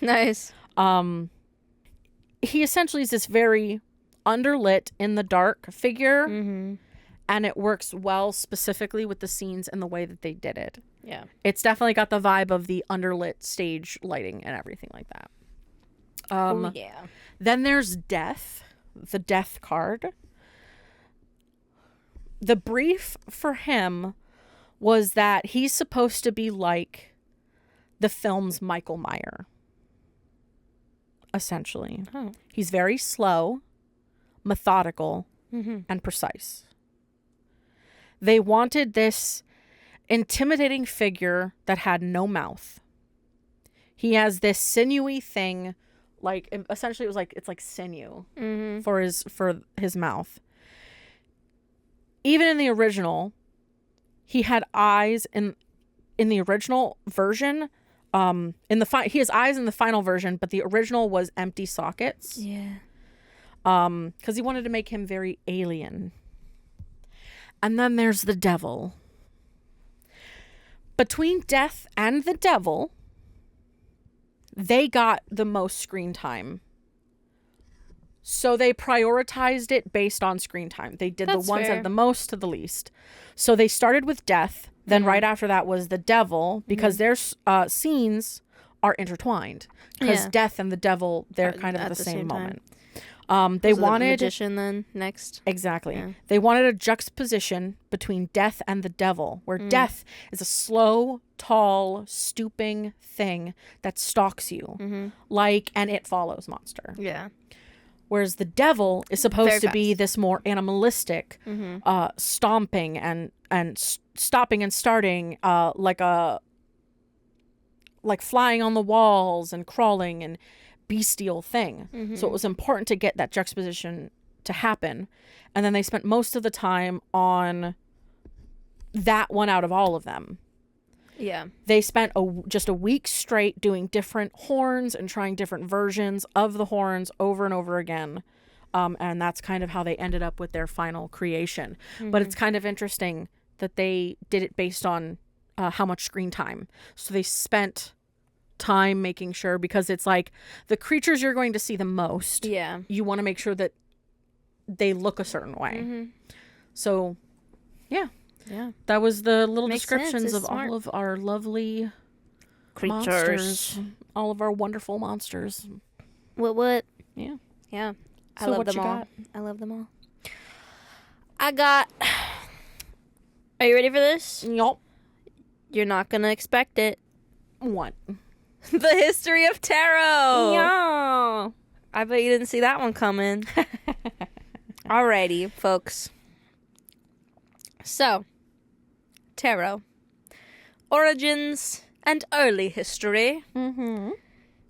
[SPEAKER 1] Nice.
[SPEAKER 2] He essentially is this very underlit in the dark figure, and it works well specifically with the scenes and the way that they did it.
[SPEAKER 1] Yeah.
[SPEAKER 2] It's definitely got the vibe of the underlit stage lighting and everything like that.
[SPEAKER 1] Oh, yeah.
[SPEAKER 2] Then there's Death, the Death card. The brief for him was that he's supposed to be like the film's Michael Myers, essentially.
[SPEAKER 1] Oh.
[SPEAKER 2] He's very slow, methodical, and precise. They wanted this intimidating figure that had no mouth. He has this sinewy thing, like essentially it's like sinew for his mouth. Even in the original, he had eyes in the original version. He has eyes in the final version, but the original was empty sockets.
[SPEAKER 1] Yeah.
[SPEAKER 2] Because he wanted to make him very alien. And then there's the devil. Between Death and the Devil, they got the most screen time. So they prioritized it based on screen time. They did
[SPEAKER 1] That's
[SPEAKER 2] the ones that
[SPEAKER 1] fair.
[SPEAKER 2] had the most to the least. So they started with Death. Then right after that was the Devil, because their scenes are intertwined. Because
[SPEAKER 1] Yeah.
[SPEAKER 2] Death and the Devil, they're kind of at the same moment. They
[SPEAKER 1] Was it the
[SPEAKER 2] wanted
[SPEAKER 1] Magician then next.
[SPEAKER 2] exactly.
[SPEAKER 1] Yeah.
[SPEAKER 2] They wanted a juxtaposition between Death and the Devil, where Death is a slow, tall, stooping thing that stalks you, like an It Follows monster.
[SPEAKER 1] Yeah.
[SPEAKER 2] Whereas the Devil is supposed
[SPEAKER 1] Very
[SPEAKER 2] to be
[SPEAKER 1] fast.
[SPEAKER 2] this more animalistic, stomping and stopping and starting, like flying on the walls and crawling and bestial thing. So it was important to get that juxtaposition to happen. And then they spent most of the time on that one out of all of them.
[SPEAKER 1] Yeah.
[SPEAKER 2] They spent just a week straight doing different horns and trying different versions of the horns over and over again. And that's kind of how they ended up with their final creation. But it's kind of interesting that they did it based on how much screen time. So they spent time making sure, because it's like the creatures you're going to see the most,
[SPEAKER 1] Yeah.
[SPEAKER 2] you want to make sure that they look a certain way. So yeah, that was the little
[SPEAKER 1] Makes sense.
[SPEAKER 2] descriptions
[SPEAKER 1] It's
[SPEAKER 2] of
[SPEAKER 1] smart.
[SPEAKER 2] all of our lovely
[SPEAKER 1] Creatures.
[SPEAKER 2] monsters, all of our wonderful monsters.
[SPEAKER 1] What?
[SPEAKER 2] Yeah.
[SPEAKER 1] Yeah. I
[SPEAKER 2] So
[SPEAKER 1] love
[SPEAKER 2] what
[SPEAKER 1] them
[SPEAKER 2] you
[SPEAKER 1] all.
[SPEAKER 2] got?
[SPEAKER 1] I love them all. I got. Are you ready for this?
[SPEAKER 2] Yup.
[SPEAKER 1] You're not gonna expect it.
[SPEAKER 2] What?
[SPEAKER 1] The history of tarot.
[SPEAKER 2] Yeah.
[SPEAKER 1] I bet you didn't see that one coming. Alrighty, folks. So, tarot. Origins and early history.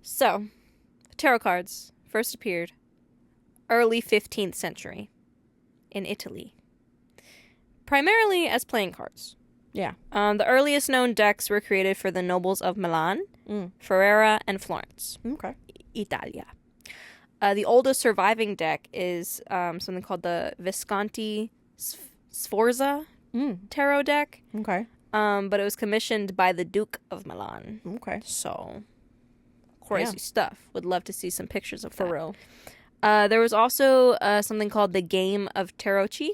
[SPEAKER 1] So, tarot cards first appeared early 15th century in Italy, primarily as playing cards.
[SPEAKER 2] Yeah.
[SPEAKER 1] The earliest known decks were created for the nobles of Milan, Ferrara, and Florence,
[SPEAKER 2] Okay.
[SPEAKER 1] Italia. The oldest surviving deck is something called the Visconti Sforza tarot deck,
[SPEAKER 2] Okay.
[SPEAKER 1] but it was commissioned by the Duke of Milan.
[SPEAKER 2] Okay.
[SPEAKER 1] So, crazy stuff. Would love to see some pictures of
[SPEAKER 2] For
[SPEAKER 1] that.
[SPEAKER 2] real.
[SPEAKER 1] There was also something called the Game of Tarotchi,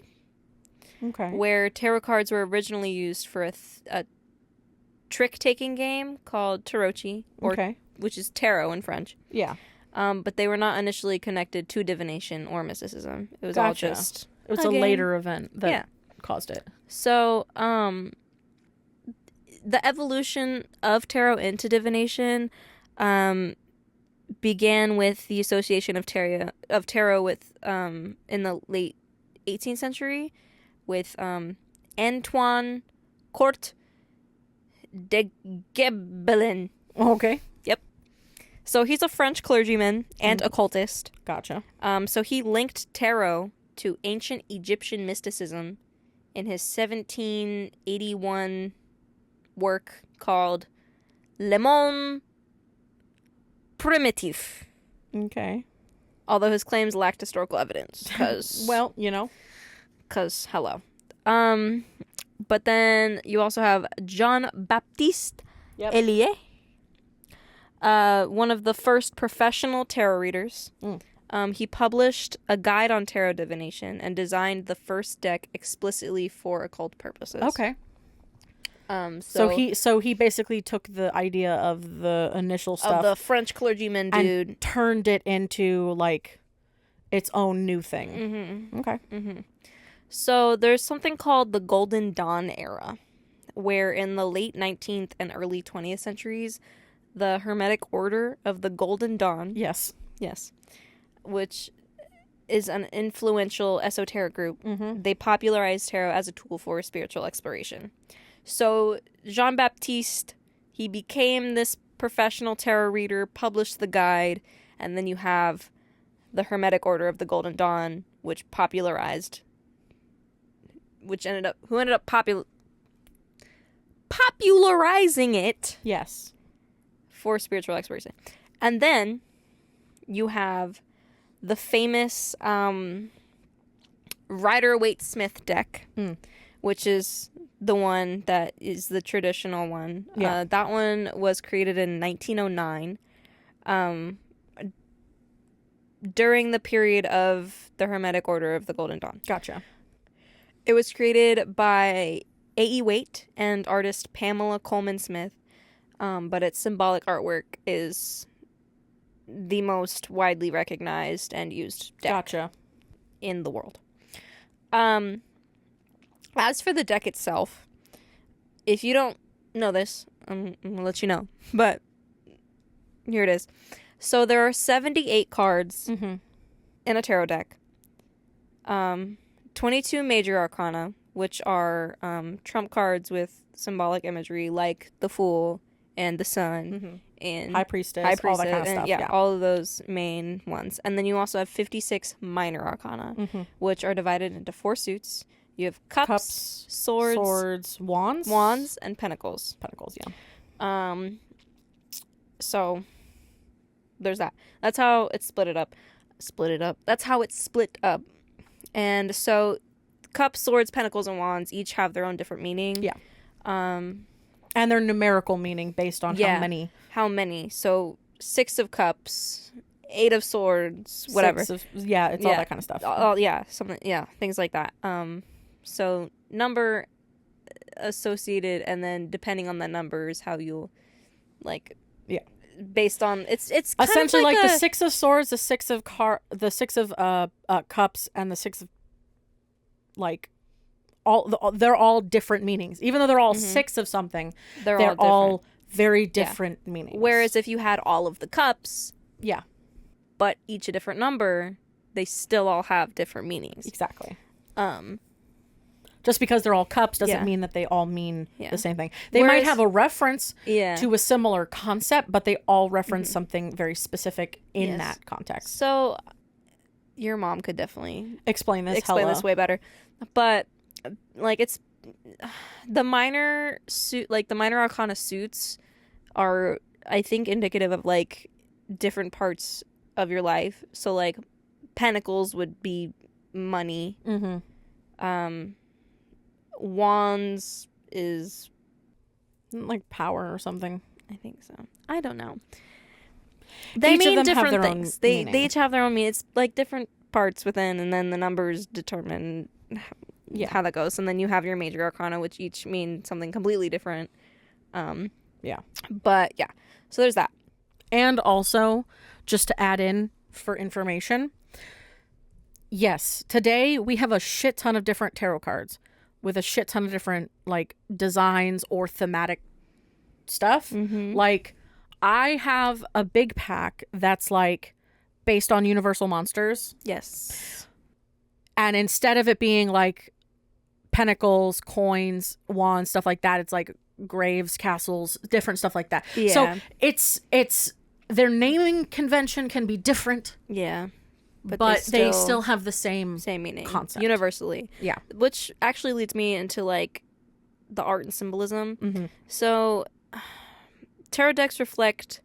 [SPEAKER 2] Okay.
[SPEAKER 1] where tarot cards were originally used for a trick-taking game called Tarocchi, or
[SPEAKER 2] Okay.
[SPEAKER 1] which is tarot in French.
[SPEAKER 2] Yeah.
[SPEAKER 1] But they were not initially connected to divination or mysticism. It was all
[SPEAKER 2] Gotcha.
[SPEAKER 1] just
[SPEAKER 2] It was a
[SPEAKER 1] game.
[SPEAKER 2] later event that
[SPEAKER 1] Yeah.
[SPEAKER 2] caused it.
[SPEAKER 1] So. The evolution of tarot into divination began with the association of tarot with in the late 18th century with Antoine Court de Gebelin.
[SPEAKER 2] Okay.
[SPEAKER 1] So he's a French clergyman and occultist.
[SPEAKER 2] Gotcha.
[SPEAKER 1] So he linked tarot to ancient Egyptian mysticism in his 1781 work called Le Monde Primitif.
[SPEAKER 2] Okay.
[SPEAKER 1] Although his claims lacked historical evidence, because
[SPEAKER 2] Well, you know.
[SPEAKER 1] hello. But then you also have Jean Baptiste
[SPEAKER 2] Yep.
[SPEAKER 1] Elie, one of the first professional tarot readers. He published a guide on tarot divination and designed the first deck explicitly for occult purposes.
[SPEAKER 2] Okay.
[SPEAKER 1] So
[SPEAKER 2] So he basically took the idea of the initial
[SPEAKER 1] of
[SPEAKER 2] stuff
[SPEAKER 1] the French clergyman dude.
[SPEAKER 2] and turned it into like its own new thing. Okay.
[SPEAKER 1] So there's something called the Golden Dawn era, where in the late 19th and early 20th centuries, the Hermetic Order of the Golden Dawn,
[SPEAKER 2] Yes.
[SPEAKER 1] which is an influential esoteric group, they popularized tarot as a tool for spiritual exploration. So Jean-Baptiste, he became this professional tarot reader, published the guide, and then you have the Hermetic Order of the Golden Dawn, which ended up popularizing it.
[SPEAKER 2] Yes.
[SPEAKER 1] for spiritual exploration. And then you have the famous Rider-Waite-Smith deck, which is the one that is the traditional one.
[SPEAKER 2] Yeah.
[SPEAKER 1] That one was created in 1909 during the period of the Hermetic Order of the Golden Dawn.
[SPEAKER 2] Gotcha.
[SPEAKER 1] It was created by A.E. Waite and artist Pamela Coleman Smith, but its symbolic artwork is the most widely recognized and used deck
[SPEAKER 2] Gotcha.
[SPEAKER 1] in the world. As for the deck itself, if you don't know this, I'm going to let you know, but here it is. So there are 78 cards in a tarot deck. 22 major arcana, which are trump cards with symbolic imagery like the Fool and the Sun and
[SPEAKER 2] High Priestess, all that kind of
[SPEAKER 1] and,
[SPEAKER 2] stuff.
[SPEAKER 1] yeah, all of those main ones. And then you also have 56 minor arcana, which are divided into 4 suits. You have cups, swords,
[SPEAKER 2] wands,
[SPEAKER 1] and pentacles.
[SPEAKER 2] Pentacles, yeah.
[SPEAKER 1] So there's that. That's how it's split up. That's how it's split up. And so cups, swords, pentacles, and wands each have their own different meaning.
[SPEAKER 2] Yeah. And their numerical meaning based on how many.
[SPEAKER 1] How many. So 6 of cups, 8 of swords, whatever.
[SPEAKER 2] It's all that kind of stuff.
[SPEAKER 1] Things like that. So number associated, and then depending on the numbers, how you'll based on it's kind
[SPEAKER 2] essentially
[SPEAKER 1] of
[SPEAKER 2] like the 6 of swords, the 6 of the 6 of cups, and the 6 of they're all different meanings. Even though they're all 6 of something, they're all very different meanings.
[SPEAKER 1] Whereas if you had all of the cups,
[SPEAKER 2] yeah,
[SPEAKER 1] but each a different number, they still all have different meanings.
[SPEAKER 2] Exactly. Just because they're all cups doesn't mean that they all mean the same thing. They might have a reference to a similar concept, but they all reference something very specific in that context.
[SPEAKER 1] So your mom could definitely
[SPEAKER 2] explain this
[SPEAKER 1] way better. But it's the minor suit, the minor arcana suits are, I think, indicative of different parts of your life. So pentacles would be money. Wands is
[SPEAKER 2] power or something.
[SPEAKER 1] I think so. I don't know. They
[SPEAKER 2] each
[SPEAKER 1] mean
[SPEAKER 2] of them
[SPEAKER 1] different
[SPEAKER 2] have their
[SPEAKER 1] things.
[SPEAKER 2] own
[SPEAKER 1] They
[SPEAKER 2] meaning.
[SPEAKER 1] each have their own meaning. It's different parts within, and then the numbers determine how that goes. And then you have your major arcana, which each mean something completely different. But yeah, so there's that.
[SPEAKER 2] And also, just to add in for information, yes, today we have a shit ton of different tarot cards with a shit ton of different designs or thematic stuff. I have a big pack that's based on Universal Monsters.
[SPEAKER 1] Yes.
[SPEAKER 2] And instead of it being pentacles, coins, wands, stuff like that, it's graves, castles, different stuff like that.
[SPEAKER 1] Yeah.
[SPEAKER 2] So it's their naming convention can be different.
[SPEAKER 1] Yeah.
[SPEAKER 2] But they still have the same
[SPEAKER 1] meaning
[SPEAKER 2] concept
[SPEAKER 1] universally.
[SPEAKER 2] Yeah.
[SPEAKER 1] Which actually leads me into the art and symbolism. So tarot decks reflect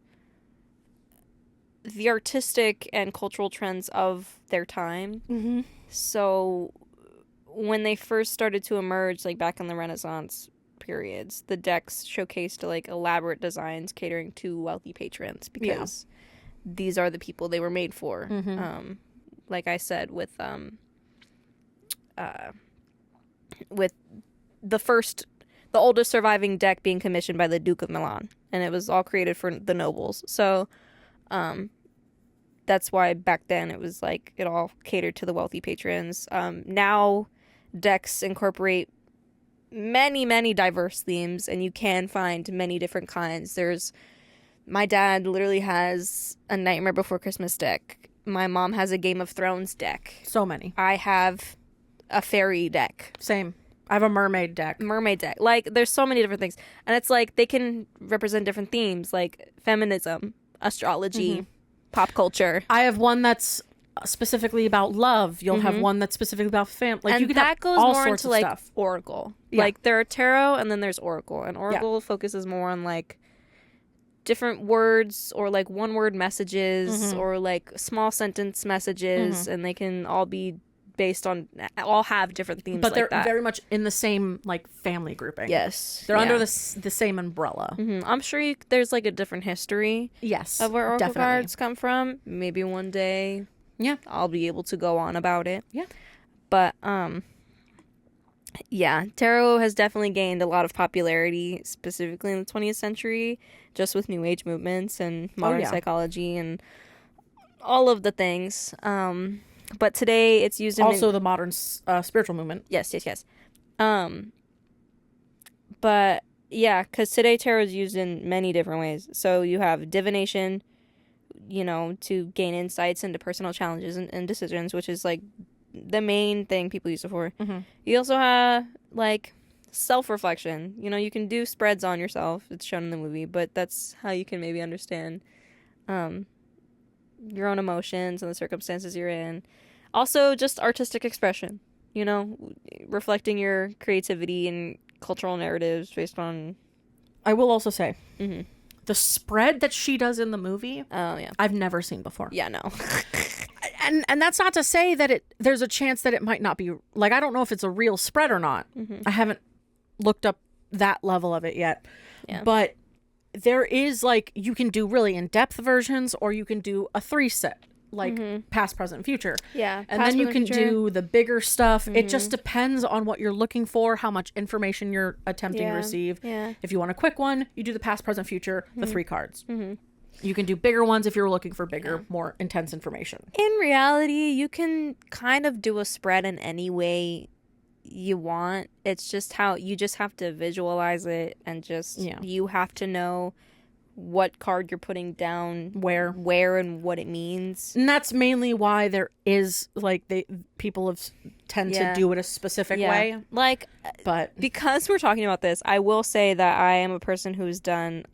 [SPEAKER 1] the artistic and cultural trends of their time. So when they first started to emerge, back in the Renaissance periods, the decks showcased elaborate designs catering to wealthy patrons because these are the people they were made for. Like I said, with the oldest surviving deck being commissioned by the Duke of Milan, and it was all created for the nobles. So that's why back then it was it all catered to the wealthy patrons. Now decks incorporate many diverse themes, and you can find many different kinds. My dad literally has a Nightmare Before Christmas deck. My mom has a Game of Thrones deck.
[SPEAKER 2] So many.
[SPEAKER 1] I have a fairy deck.
[SPEAKER 2] Same. I have a mermaid deck.
[SPEAKER 1] There's so many different things. And it's they can represent different themes, feminism, astrology, pop culture.
[SPEAKER 2] I have one that's specifically about love. You'll have one that's specifically about family.
[SPEAKER 1] And
[SPEAKER 2] you can
[SPEAKER 1] that
[SPEAKER 2] have
[SPEAKER 1] goes
[SPEAKER 2] all
[SPEAKER 1] more
[SPEAKER 2] sorts
[SPEAKER 1] into
[SPEAKER 2] of stuff.
[SPEAKER 1] Oracle.
[SPEAKER 2] Yeah.
[SPEAKER 1] There are tarot and then there's Oracle. And Oracle focuses more on different words or like one word messages or like small sentence messages, and they can all be based on, all have different themes,
[SPEAKER 2] but
[SPEAKER 1] like
[SPEAKER 2] they're
[SPEAKER 1] that.
[SPEAKER 2] very much in the same like family grouping.
[SPEAKER 1] Yes,
[SPEAKER 2] They're
[SPEAKER 1] yeah.
[SPEAKER 2] under the same umbrella.
[SPEAKER 1] I'm sure there's like a different history
[SPEAKER 2] Yes,
[SPEAKER 1] of where Oracle
[SPEAKER 2] definitely.
[SPEAKER 1] cards come from. Maybe one day
[SPEAKER 2] Yeah,
[SPEAKER 1] I'll be able to go on about it.
[SPEAKER 2] yeah.
[SPEAKER 1] But yeah, tarot has definitely gained a lot of popularity, specifically in the 20th century, just with New Age movements and modern psychology and all of the things. But today it's used in
[SPEAKER 2] Also, the modern spiritual movement.
[SPEAKER 1] yes. But yeah, because today tarot is used in many different ways. So you have divination, to gain insights into personal challenges and decisions, which is like the main thing people use it for. You also have like self-reflection. You can do spreads on yourself. It's shown in the movie, but that's how you can maybe understand your own emotions and the circumstances you're in. Also, just artistic expression, reflecting your creativity and cultural narratives based on...
[SPEAKER 2] I will also say, the spread that she does in the movie,
[SPEAKER 1] Oh, yeah.
[SPEAKER 2] I've never seen before.
[SPEAKER 1] Yeah, no.
[SPEAKER 2] And that's not to say that there's a chance that it might not be, like, I don't know if it's a real spread or not. I haven't looked up that level of it yet.
[SPEAKER 1] Yeah.
[SPEAKER 2] But there is, like, you can do really in-depth versions, or you can do a 3-set, like past, present, future.
[SPEAKER 1] Yeah.
[SPEAKER 2] And then you can do the bigger stuff. It just depends on what you're looking for, how much information you're attempting to receive.
[SPEAKER 1] Yeah.
[SPEAKER 2] If you want a quick one, you do the past, present, future, the 3 cards. You can do bigger ones if you're looking for bigger, more intense information.
[SPEAKER 1] In reality, you can kind of do a spread in any way you want. It's just how you just have to visualize it, and just you have to know what card you're putting down where and what it means.
[SPEAKER 2] And that's mainly why there is, like, people have tend to do it a specific way.
[SPEAKER 1] Like,
[SPEAKER 2] But
[SPEAKER 1] because we're talking about this, I will say that I am a person who's done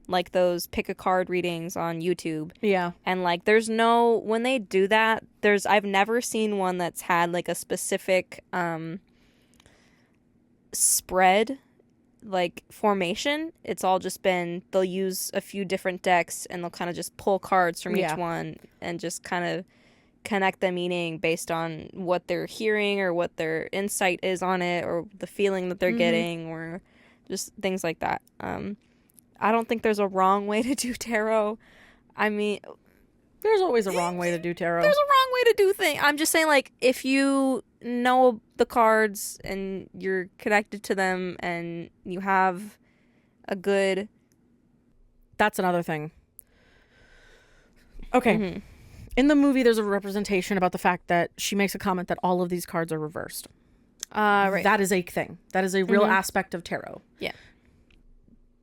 [SPEAKER 1] like those pick a card readings on YouTube.
[SPEAKER 2] yeah,
[SPEAKER 1] And like when they do that, I've never seen one that's had like a specific spread, like formation. It's all just been, they'll use a few different decks and they'll kind of just pull cards from each one and just kind of connect the meaning based on what they're hearing or what their insight is on it or the feeling that they're getting, or just things like that. I don't think there's a wrong way to do tarot. I mean,
[SPEAKER 2] there's always a wrong way to do tarot.
[SPEAKER 1] there's a wrong way to do things. I'm just saying, like, if you know the cards and you're connected to them and you have a good...
[SPEAKER 2] That's another thing. Okay. In the movie, there's a representation about the fact that she makes a comment that all of these cards are reversed.
[SPEAKER 1] Right.
[SPEAKER 2] That is a thing. That is a real aspect of tarot.
[SPEAKER 1] Yeah.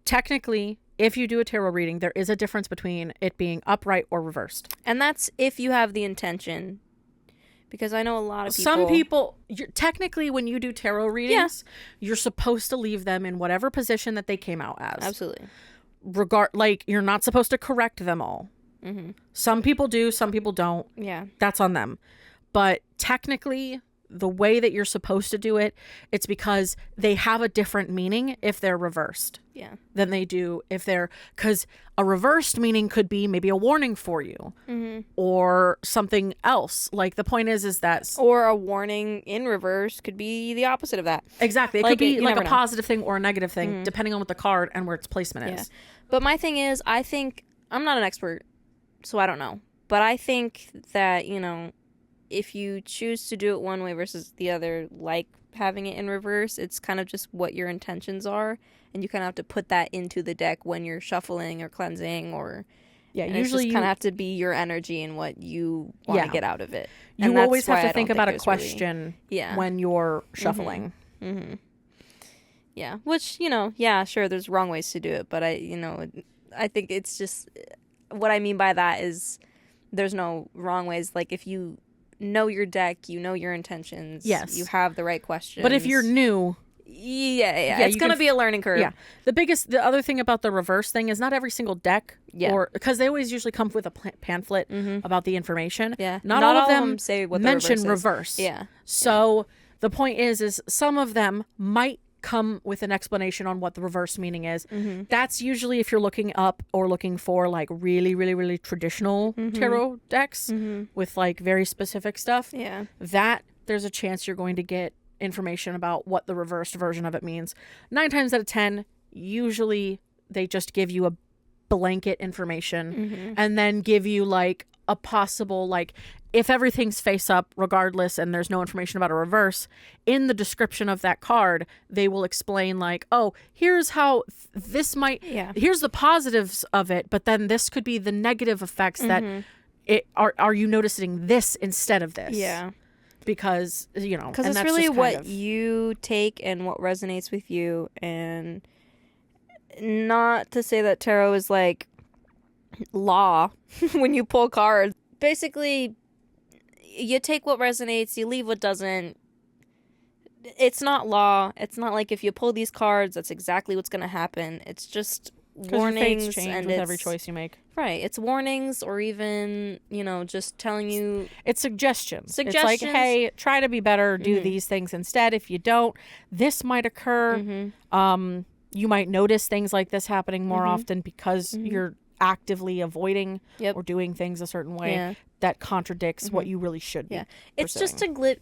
[SPEAKER 2] Technically, if you do a tarot reading, there is a difference between it being upright or reversed.
[SPEAKER 1] And that's if you have the intention. Because I know a lot of people...
[SPEAKER 2] Some people, technically, when you do tarot readings, you're supposed to leave them in whatever position that they came out as.
[SPEAKER 1] Absolutely.
[SPEAKER 2] Like, you're not supposed to correct them all. Some people do, some people don't.
[SPEAKER 1] Yeah.
[SPEAKER 2] That's on them. But technically, the way that you're supposed to do it, it's because they have a different meaning if they're reversed.
[SPEAKER 1] Yeah.
[SPEAKER 2] Than they do if they're... Because a reversed meaning could be maybe a warning for you. Or something else. Like, the point is that...
[SPEAKER 1] Or a warning in reverse could be the opposite of that.
[SPEAKER 2] Exactly. It
[SPEAKER 1] Like,
[SPEAKER 2] could be
[SPEAKER 1] you
[SPEAKER 2] like a
[SPEAKER 1] never know.
[SPEAKER 2] positive thing or a negative thing, depending on what the card and where its placement is.
[SPEAKER 1] But my thing is, I think... I'm not an expert, so I don't know. But I think that, if you choose to do it one way versus the other, like having it in reverse, it's kind of just what your intentions are, and you kind of have to put that into the deck when you're shuffling or cleansing, or
[SPEAKER 2] Usually
[SPEAKER 1] you kind of have to be your energy and what you want to get out of it.
[SPEAKER 2] You
[SPEAKER 1] And that's
[SPEAKER 2] always have
[SPEAKER 1] why
[SPEAKER 2] to
[SPEAKER 1] I
[SPEAKER 2] think
[SPEAKER 1] don't
[SPEAKER 2] about a
[SPEAKER 1] there's really-
[SPEAKER 2] question
[SPEAKER 1] Yeah.
[SPEAKER 2] when you're shuffling.
[SPEAKER 1] Yeah, which, sure, there's wrong ways to do it, but I think it's just, what I mean by that is there's no wrong ways. Like, if you know your deck, you know your intentions,
[SPEAKER 2] Yes.
[SPEAKER 1] you have the right questions.
[SPEAKER 2] But if you're new,
[SPEAKER 1] it's
[SPEAKER 2] you
[SPEAKER 1] going to
[SPEAKER 2] can-
[SPEAKER 1] be a learning curve.
[SPEAKER 2] yeah. The other thing about the reverse thing is not every single deck,
[SPEAKER 1] Yeah.
[SPEAKER 2] because they always usually come with a pamphlet about the information.
[SPEAKER 1] Yeah.
[SPEAKER 2] Not all of them
[SPEAKER 1] say what the
[SPEAKER 2] mention
[SPEAKER 1] reverse is.
[SPEAKER 2] reverse.
[SPEAKER 1] Yeah.
[SPEAKER 2] So the point is some of them might come with an explanation on what the reverse meaning is. That's usually if you're looking up or looking for like really, really, really traditional tarot decks with like very specific stuff.
[SPEAKER 1] Yeah.
[SPEAKER 2] That there's a chance you're going to get information about what the reversed version of it means. 9 times out of 10, usually they just give you a blanket information and then give you like a possible, like, if everything's face up regardless and there's no information about a reverse, in the description of that card they will explain like, oh, here's how this might, here's the positives of it, but then this could be the negative effects that it are you noticing this instead of this?
[SPEAKER 1] Yeah.
[SPEAKER 2] Because, you know,
[SPEAKER 1] because it's really what you take and what resonates with you. And not to say that tarot is like law when you pull cards. Basically, you take what resonates, you leave what doesn't. It's not law. It's not like if you pull these cards, that's exactly what's going to happen. It's just warnings.
[SPEAKER 2] Your fates change
[SPEAKER 1] and
[SPEAKER 2] with every choice you make.
[SPEAKER 1] Right. It's warnings, or even, you know, just telling you.
[SPEAKER 2] It's suggestions. It's like, hey, try to be better. Do these things instead. If you don't, this might occur. You might notice things like this happening more often because you're actively avoiding or doing things a certain way that contradicts what you really should be.
[SPEAKER 1] It's just to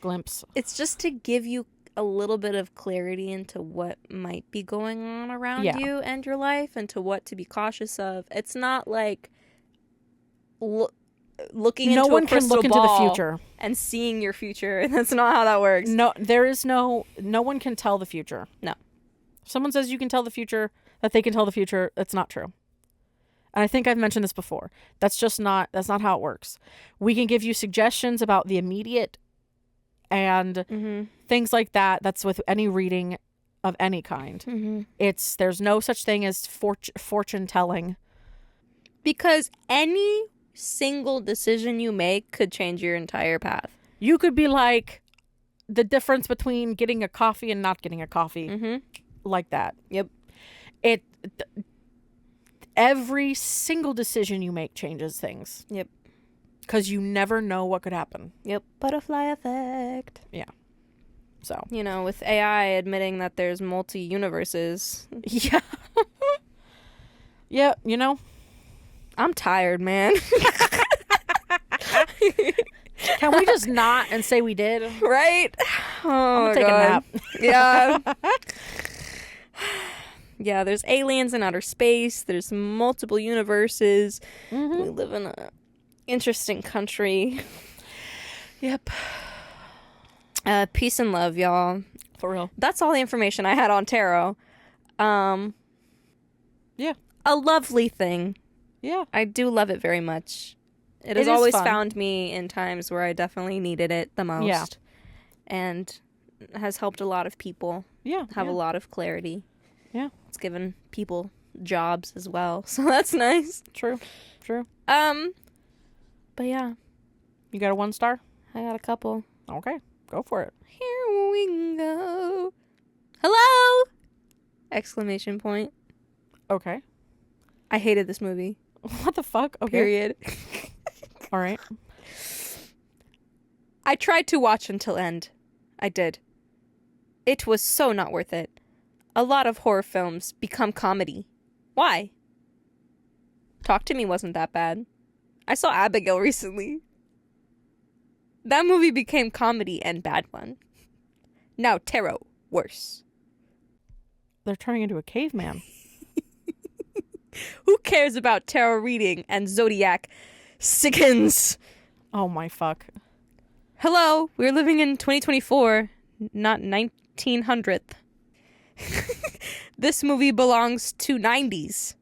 [SPEAKER 2] glimpse.
[SPEAKER 1] It's just to give you a little bit of clarity into what might be going on around you and your life, and to what to be cautious of. It's not like looking into a crystal ball. No one can look into the future and seeing your future. That's not how that works.
[SPEAKER 2] No, no one can tell the future.
[SPEAKER 1] No.
[SPEAKER 2] If someone says you can tell the future, that they can tell the future, that's not true. And I think I've mentioned this before. That's not how it works. We can give you suggestions about the immediate and things like that. That's with any reading of any kind. There's no such thing as fortune telling.
[SPEAKER 1] Because any single decision you make could change your entire path.
[SPEAKER 2] You could be like the difference between getting a coffee and not getting a coffee. Like that.
[SPEAKER 1] Yep.
[SPEAKER 2] Every single decision you make changes things.
[SPEAKER 1] Yep.
[SPEAKER 2] Because you never know what could happen.
[SPEAKER 1] Yep. Butterfly effect.
[SPEAKER 2] Yeah. So.
[SPEAKER 1] You know, with AI admitting that there's multi-universes.
[SPEAKER 2] Yeah. Yeah, you know.
[SPEAKER 1] I'm tired, man.
[SPEAKER 2] Can we just not and say we did?
[SPEAKER 1] Right? Oh,
[SPEAKER 2] I'm gonna take a nap.
[SPEAKER 1] Yeah. Yeah, there's aliens in outer space. There's multiple universes. We live in a interesting country.
[SPEAKER 2] Yep.
[SPEAKER 1] Peace and love, y'all.
[SPEAKER 2] For real.
[SPEAKER 1] That's all the information I had on tarot.
[SPEAKER 2] Yeah.
[SPEAKER 1] A lovely thing.
[SPEAKER 2] Yeah.
[SPEAKER 1] I do love it very much. It has always found me in times where I definitely needed it the most.
[SPEAKER 2] Yeah.
[SPEAKER 1] And has helped a lot of people have a lot of clarity.
[SPEAKER 2] Yeah.
[SPEAKER 1] It's given people jobs as well. So that's nice.
[SPEAKER 2] True.
[SPEAKER 1] But yeah.
[SPEAKER 2] You got a 1 star?
[SPEAKER 1] I got a couple.
[SPEAKER 2] Okay. Go for it.
[SPEAKER 1] Here we go. Hello! Exclamation point.
[SPEAKER 2] Okay.
[SPEAKER 1] I hated this movie.
[SPEAKER 2] What the fuck? Okay.
[SPEAKER 1] Period.
[SPEAKER 2] All right.
[SPEAKER 1] I tried to watch until end. I did. It was so not worth it. A lot of horror films become comedy. Why? Talk to Me wasn't that bad. I saw Abigail recently. That movie became comedy and bad one. Now tarot, worse.
[SPEAKER 2] They're turning into a caveman.
[SPEAKER 1] Who cares about tarot reading and zodiac sickens?
[SPEAKER 2] Oh my fuck.
[SPEAKER 1] Hello, we're living in 2024, not 1900th. This movie belongs to 90s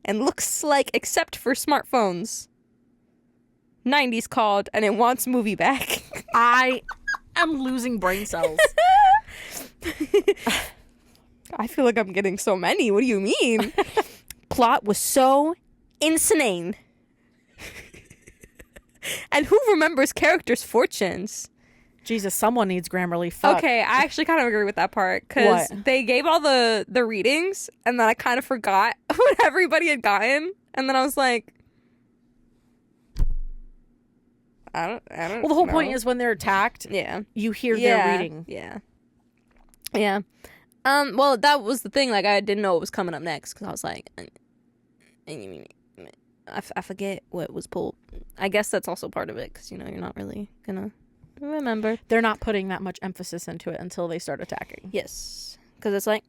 [SPEAKER 1] and looks like, except for smartphones, 90s called, and it wants movie back.
[SPEAKER 2] I am losing brain cells.
[SPEAKER 1] I feel like I'm getting so many. What do you mean? Plot was so insane. And who remembers characters' fortunes?
[SPEAKER 2] Jesus, someone needs Grammarly. Fuck.
[SPEAKER 1] Okay, I actually kind of agree with that part, because they gave all the readings, and then I kind of forgot what everybody had gotten, and then I was like, I don't
[SPEAKER 2] Well, the whole
[SPEAKER 1] know.
[SPEAKER 2] point is when they're attacked, you hear their reading.
[SPEAKER 1] Yeah. Yeah. Well, that was the thing. Like, I didn't know what was coming up next because I was like, I forget what was pulled. I guess that's also part of it because, you know, you're not really gonna remember.
[SPEAKER 2] They're not putting that much emphasis into it until they start attacking.
[SPEAKER 1] Yes. Because it's like,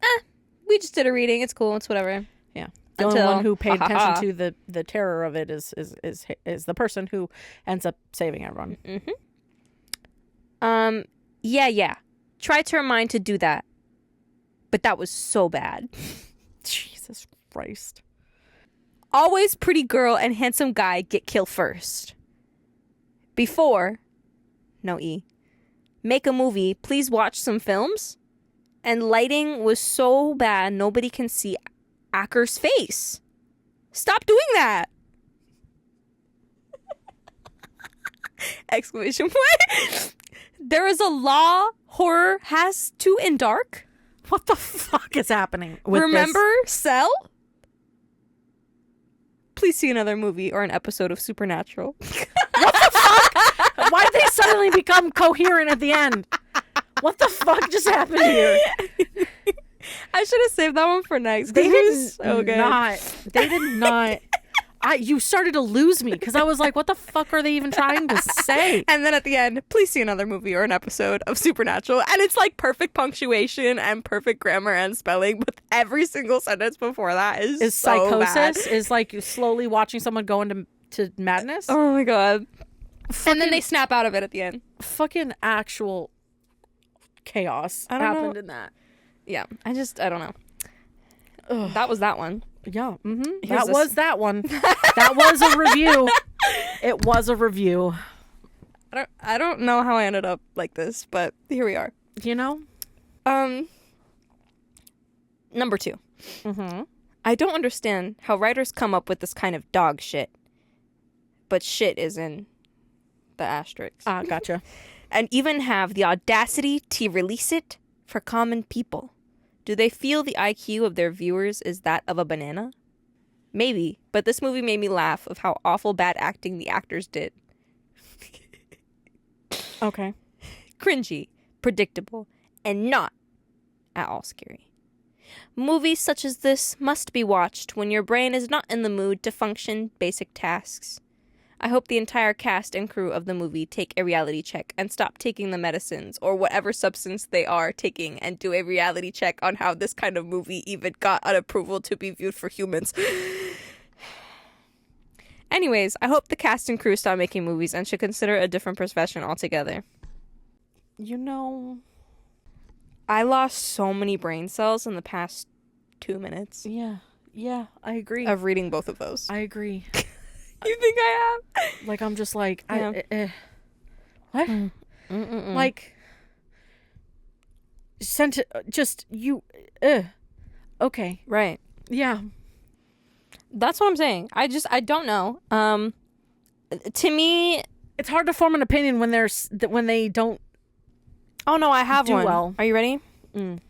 [SPEAKER 1] we just did a reading. It's cool. It's whatever.
[SPEAKER 2] Yeah. The only one who paid attention to the terror of it is the person who ends up saving everyone.
[SPEAKER 1] Mm-hmm. Yeah. Try to remind to do that. But that was so bad.
[SPEAKER 2] Jesus Christ.
[SPEAKER 1] Always pretty girl and handsome guy get killed first. Before, no E, make a movie, please watch some films. And lighting was so bad nobody can see Acker's face. Stop doing that! Exclamation point. There is a law horror has to in dark.
[SPEAKER 2] What the fuck is happening with
[SPEAKER 1] Remember Cell? Please see another movie or an episode of Supernatural.
[SPEAKER 2] Why'd they suddenly become coherent at the end? What the fuck just happened here?
[SPEAKER 1] I should have saved that one for next.
[SPEAKER 2] They did
[SPEAKER 1] so good.
[SPEAKER 2] not. They did not. You started to lose me because I was like, what the fuck are they even trying to say?
[SPEAKER 1] And then at the end, please see another movie or an episode of Supernatural. And it's like perfect punctuation and perfect grammar and spelling, but every single sentence before that is so
[SPEAKER 2] psychosis.
[SPEAKER 1] bad.
[SPEAKER 2] Is like slowly watching someone go into madness.
[SPEAKER 1] Oh my god. And then they snap out of it at the end.
[SPEAKER 2] Fucking actual chaos happened in that.
[SPEAKER 1] Yeah, I don't know.
[SPEAKER 2] Ugh.
[SPEAKER 1] That was that one.
[SPEAKER 2] Yeah. Mm-hmm.
[SPEAKER 1] Here's
[SPEAKER 2] That was that one. That was a review. It was a review.
[SPEAKER 1] I don't know how I ended up like this, but here we are.
[SPEAKER 2] You know?
[SPEAKER 1] Number 2.
[SPEAKER 2] Mm-hmm.
[SPEAKER 1] I don't understand how writers come up with this kind of dog shit. But shit is in the asterisk.
[SPEAKER 2] Gotcha.
[SPEAKER 1] And even have the audacity to release it for common people. Do they feel the IQ of their viewers is that of a banana? Maybe, but this movie made me laugh of how awful bad acting the actors did.
[SPEAKER 2] Okay.
[SPEAKER 1] Cringy, predictable, and not at all scary. Movies such as this must be watched when your brain is not in the mood to function basic tasks. I hope the entire cast and crew of the movie take a reality check and stop taking the medicines or whatever substance they are taking and do a reality check on how this kind of movie even got an approval to be viewed for humans. Anyways, I hope the cast and crew stop making movies and should consider a different profession altogether.
[SPEAKER 2] You know...
[SPEAKER 1] I lost so many brain cells in the past 2 minutes.
[SPEAKER 2] Yeah, I agree.
[SPEAKER 1] Of reading both of those.
[SPEAKER 2] I agree.
[SPEAKER 1] You think I have?
[SPEAKER 2] Like, I'm just like,
[SPEAKER 1] Yeah.
[SPEAKER 2] what?
[SPEAKER 1] Mm-mm-mm.
[SPEAKER 2] Like, okay.
[SPEAKER 1] Right.
[SPEAKER 2] Yeah.
[SPEAKER 1] That's what I'm saying. I don't know. To me,
[SPEAKER 2] It's hard to form an opinion when when they don't.
[SPEAKER 1] oh no, I have
[SPEAKER 2] Do
[SPEAKER 1] one.
[SPEAKER 2] well.
[SPEAKER 1] Are you ready?
[SPEAKER 2] Mm.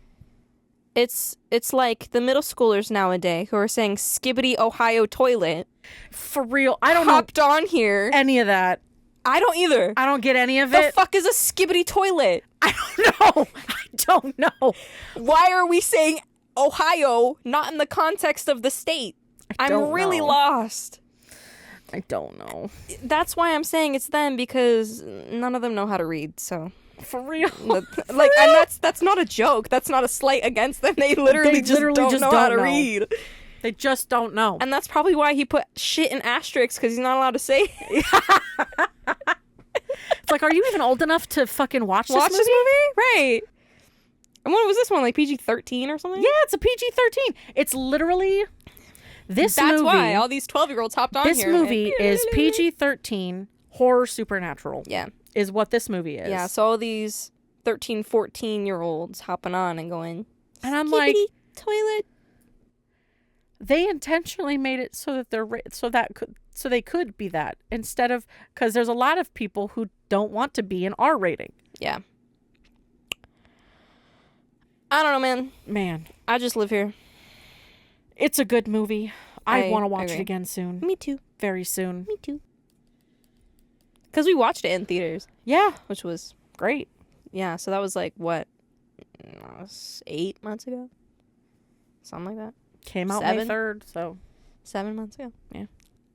[SPEAKER 1] It's like the middle schoolers nowadays who are saying skibbity Ohio toilet.
[SPEAKER 2] For real, I don't know
[SPEAKER 1] Hopped on here.
[SPEAKER 2] any of that.
[SPEAKER 1] I don't either.
[SPEAKER 2] I don't get any of
[SPEAKER 1] The
[SPEAKER 2] it.
[SPEAKER 1] fuck is a skibbity toilet?
[SPEAKER 2] I don't know. I don't know.
[SPEAKER 1] Why are we saying Ohio not in the context of the state? I'm
[SPEAKER 2] don't
[SPEAKER 1] really
[SPEAKER 2] know.
[SPEAKER 1] lost.
[SPEAKER 2] I don't know.
[SPEAKER 1] That's why I'm saying it's them, because none of them know how to read, so.
[SPEAKER 2] For real.
[SPEAKER 1] Like, and that's not a joke. That's not a slight against them. They literally just don't know how to read.
[SPEAKER 2] They just don't know.
[SPEAKER 1] And that's probably why he put shit in asterisks, because he's not allowed to say it.
[SPEAKER 2] It's like, are you even old enough to fucking watch this movie?
[SPEAKER 1] Right. And what was this one, like PG-13 or something?
[SPEAKER 2] Yeah, it's a PG-13. It's literally this
[SPEAKER 1] That's
[SPEAKER 2] movie.
[SPEAKER 1] why all these 12-year-olds hopped on
[SPEAKER 2] This
[SPEAKER 1] here.
[SPEAKER 2] movie is PG-13 horror supernatural.
[SPEAKER 1] Yeah.
[SPEAKER 2] Is what this movie is.
[SPEAKER 1] Yeah, so all these 13, 14-year-olds hopping on and going,
[SPEAKER 2] and I'm like,
[SPEAKER 1] "Skibbity toilet."
[SPEAKER 2] they intentionally made it so that they could be that instead of, because there's a lot of people who don't want to be an R rating.
[SPEAKER 1] Yeah. I don't know,
[SPEAKER 2] Man,
[SPEAKER 1] I just live here.
[SPEAKER 2] it's a good movie. I
[SPEAKER 1] I
[SPEAKER 2] want to watch
[SPEAKER 1] agree.
[SPEAKER 2] it again soon.
[SPEAKER 1] Me too.
[SPEAKER 2] Very soon.
[SPEAKER 1] Me too. Because we watched it in theaters,
[SPEAKER 2] Yeah,
[SPEAKER 1] which was,
[SPEAKER 2] great.
[SPEAKER 1] yeah, so that was like, what, 8 months ago. Something like that.
[SPEAKER 2] Came out May
[SPEAKER 1] 7?
[SPEAKER 2] 3rd, so
[SPEAKER 1] 7 months ago.
[SPEAKER 2] Yeah.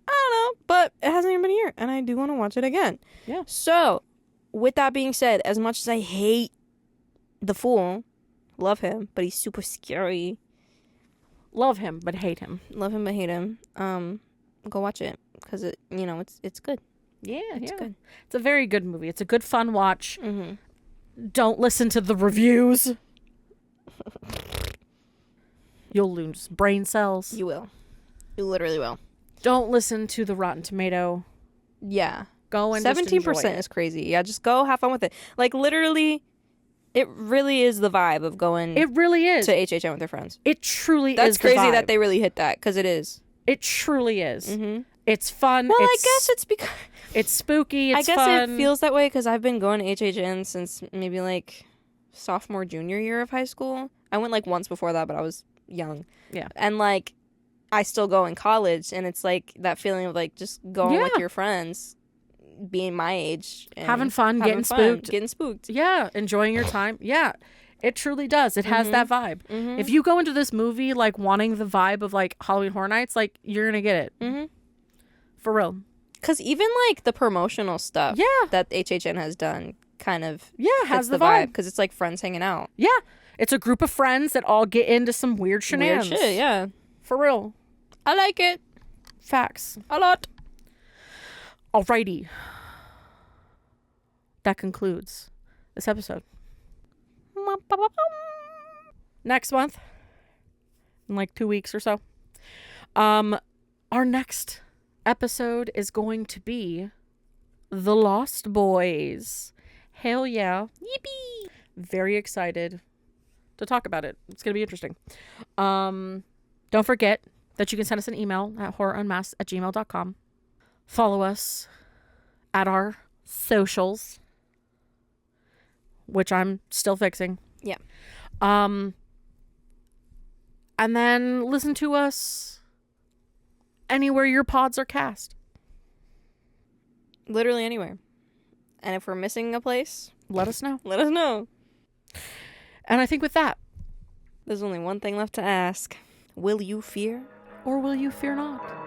[SPEAKER 1] I don't know, but it hasn't even been a year, and I do want to watch it again.
[SPEAKER 2] Yeah.
[SPEAKER 1] So, with that being said, as much as I hate the Fool, love him, but he's super scary.
[SPEAKER 2] love him but hate him.
[SPEAKER 1] Love him but hate him. Go watch it because it's good.
[SPEAKER 2] Yeah,
[SPEAKER 1] It's good.
[SPEAKER 2] It's a very good movie. It's a good fun watch.
[SPEAKER 1] Mm-hmm.
[SPEAKER 2] Don't listen to the reviews. You'll lose brain cells.
[SPEAKER 1] You will. You literally will.
[SPEAKER 2] Don't listen to the Rotten Tomato.
[SPEAKER 1] Yeah.
[SPEAKER 2] Go and
[SPEAKER 1] 17% is crazy. Yeah, just go have fun with it. Like, literally, it really is the vibe of going
[SPEAKER 2] It really is.
[SPEAKER 1] to HHN with your friends.
[SPEAKER 2] It truly
[SPEAKER 1] That's
[SPEAKER 2] is.
[SPEAKER 1] crazy
[SPEAKER 2] the vibe.
[SPEAKER 1] that they really hit that, because it is.
[SPEAKER 2] It truly is.
[SPEAKER 1] Mm-hmm.
[SPEAKER 2] It's fun.
[SPEAKER 1] Well, I guess it's because...
[SPEAKER 2] It's spooky. It's
[SPEAKER 1] I guess
[SPEAKER 2] fun.
[SPEAKER 1] it feels that way because I've been going to HHN since maybe, like, sophomore, junior year of high school. I went, like, once before that, but I was young.
[SPEAKER 2] Yeah.
[SPEAKER 1] And, like, I still go in college, and it's, like, that feeling of, like, just going with your friends, being my age. And
[SPEAKER 2] having fun, getting spooked.
[SPEAKER 1] Getting spooked.
[SPEAKER 2] Yeah, enjoying your time. Yeah, it truly does. It has that vibe.
[SPEAKER 1] Mm-hmm.
[SPEAKER 2] If you go into this movie, like, wanting the vibe of, like, Halloween Horror Nights, like, you're going to get it.
[SPEAKER 1] Mm-hmm.
[SPEAKER 2] For real.
[SPEAKER 1] Because even, like, the promotional stuff that HHN has done kind of
[SPEAKER 2] has
[SPEAKER 1] fits
[SPEAKER 2] the vibe.
[SPEAKER 1] because it's, like, friends hanging out.
[SPEAKER 2] Yeah, it's a group of friends that all get into some weird shenanigans.
[SPEAKER 1] Weird shit, yeah.
[SPEAKER 2] For real.
[SPEAKER 1] I like it.
[SPEAKER 2] Facts.
[SPEAKER 1] A lot.
[SPEAKER 2] Alrighty. That concludes this episode. Next month, in like 2 weeks or so, our next episode is going to be The Lost Boys. Hell yeah.
[SPEAKER 1] Yippee.
[SPEAKER 2] Very excited to talk about it. It's going to be interesting. Don't forget that you can send us an email at horrorunmasked@gmail.com. Follow us at our socials, which I'm still fixing.
[SPEAKER 1] Yeah.
[SPEAKER 2] And then listen to us anywhere your pods are cast.
[SPEAKER 1] Literally anywhere. And if we're missing a place,
[SPEAKER 2] Let us know.
[SPEAKER 1] let us know.
[SPEAKER 2] And I think with that,
[SPEAKER 1] There's only one thing left to ask. Will you fear?
[SPEAKER 2] or will you fear not?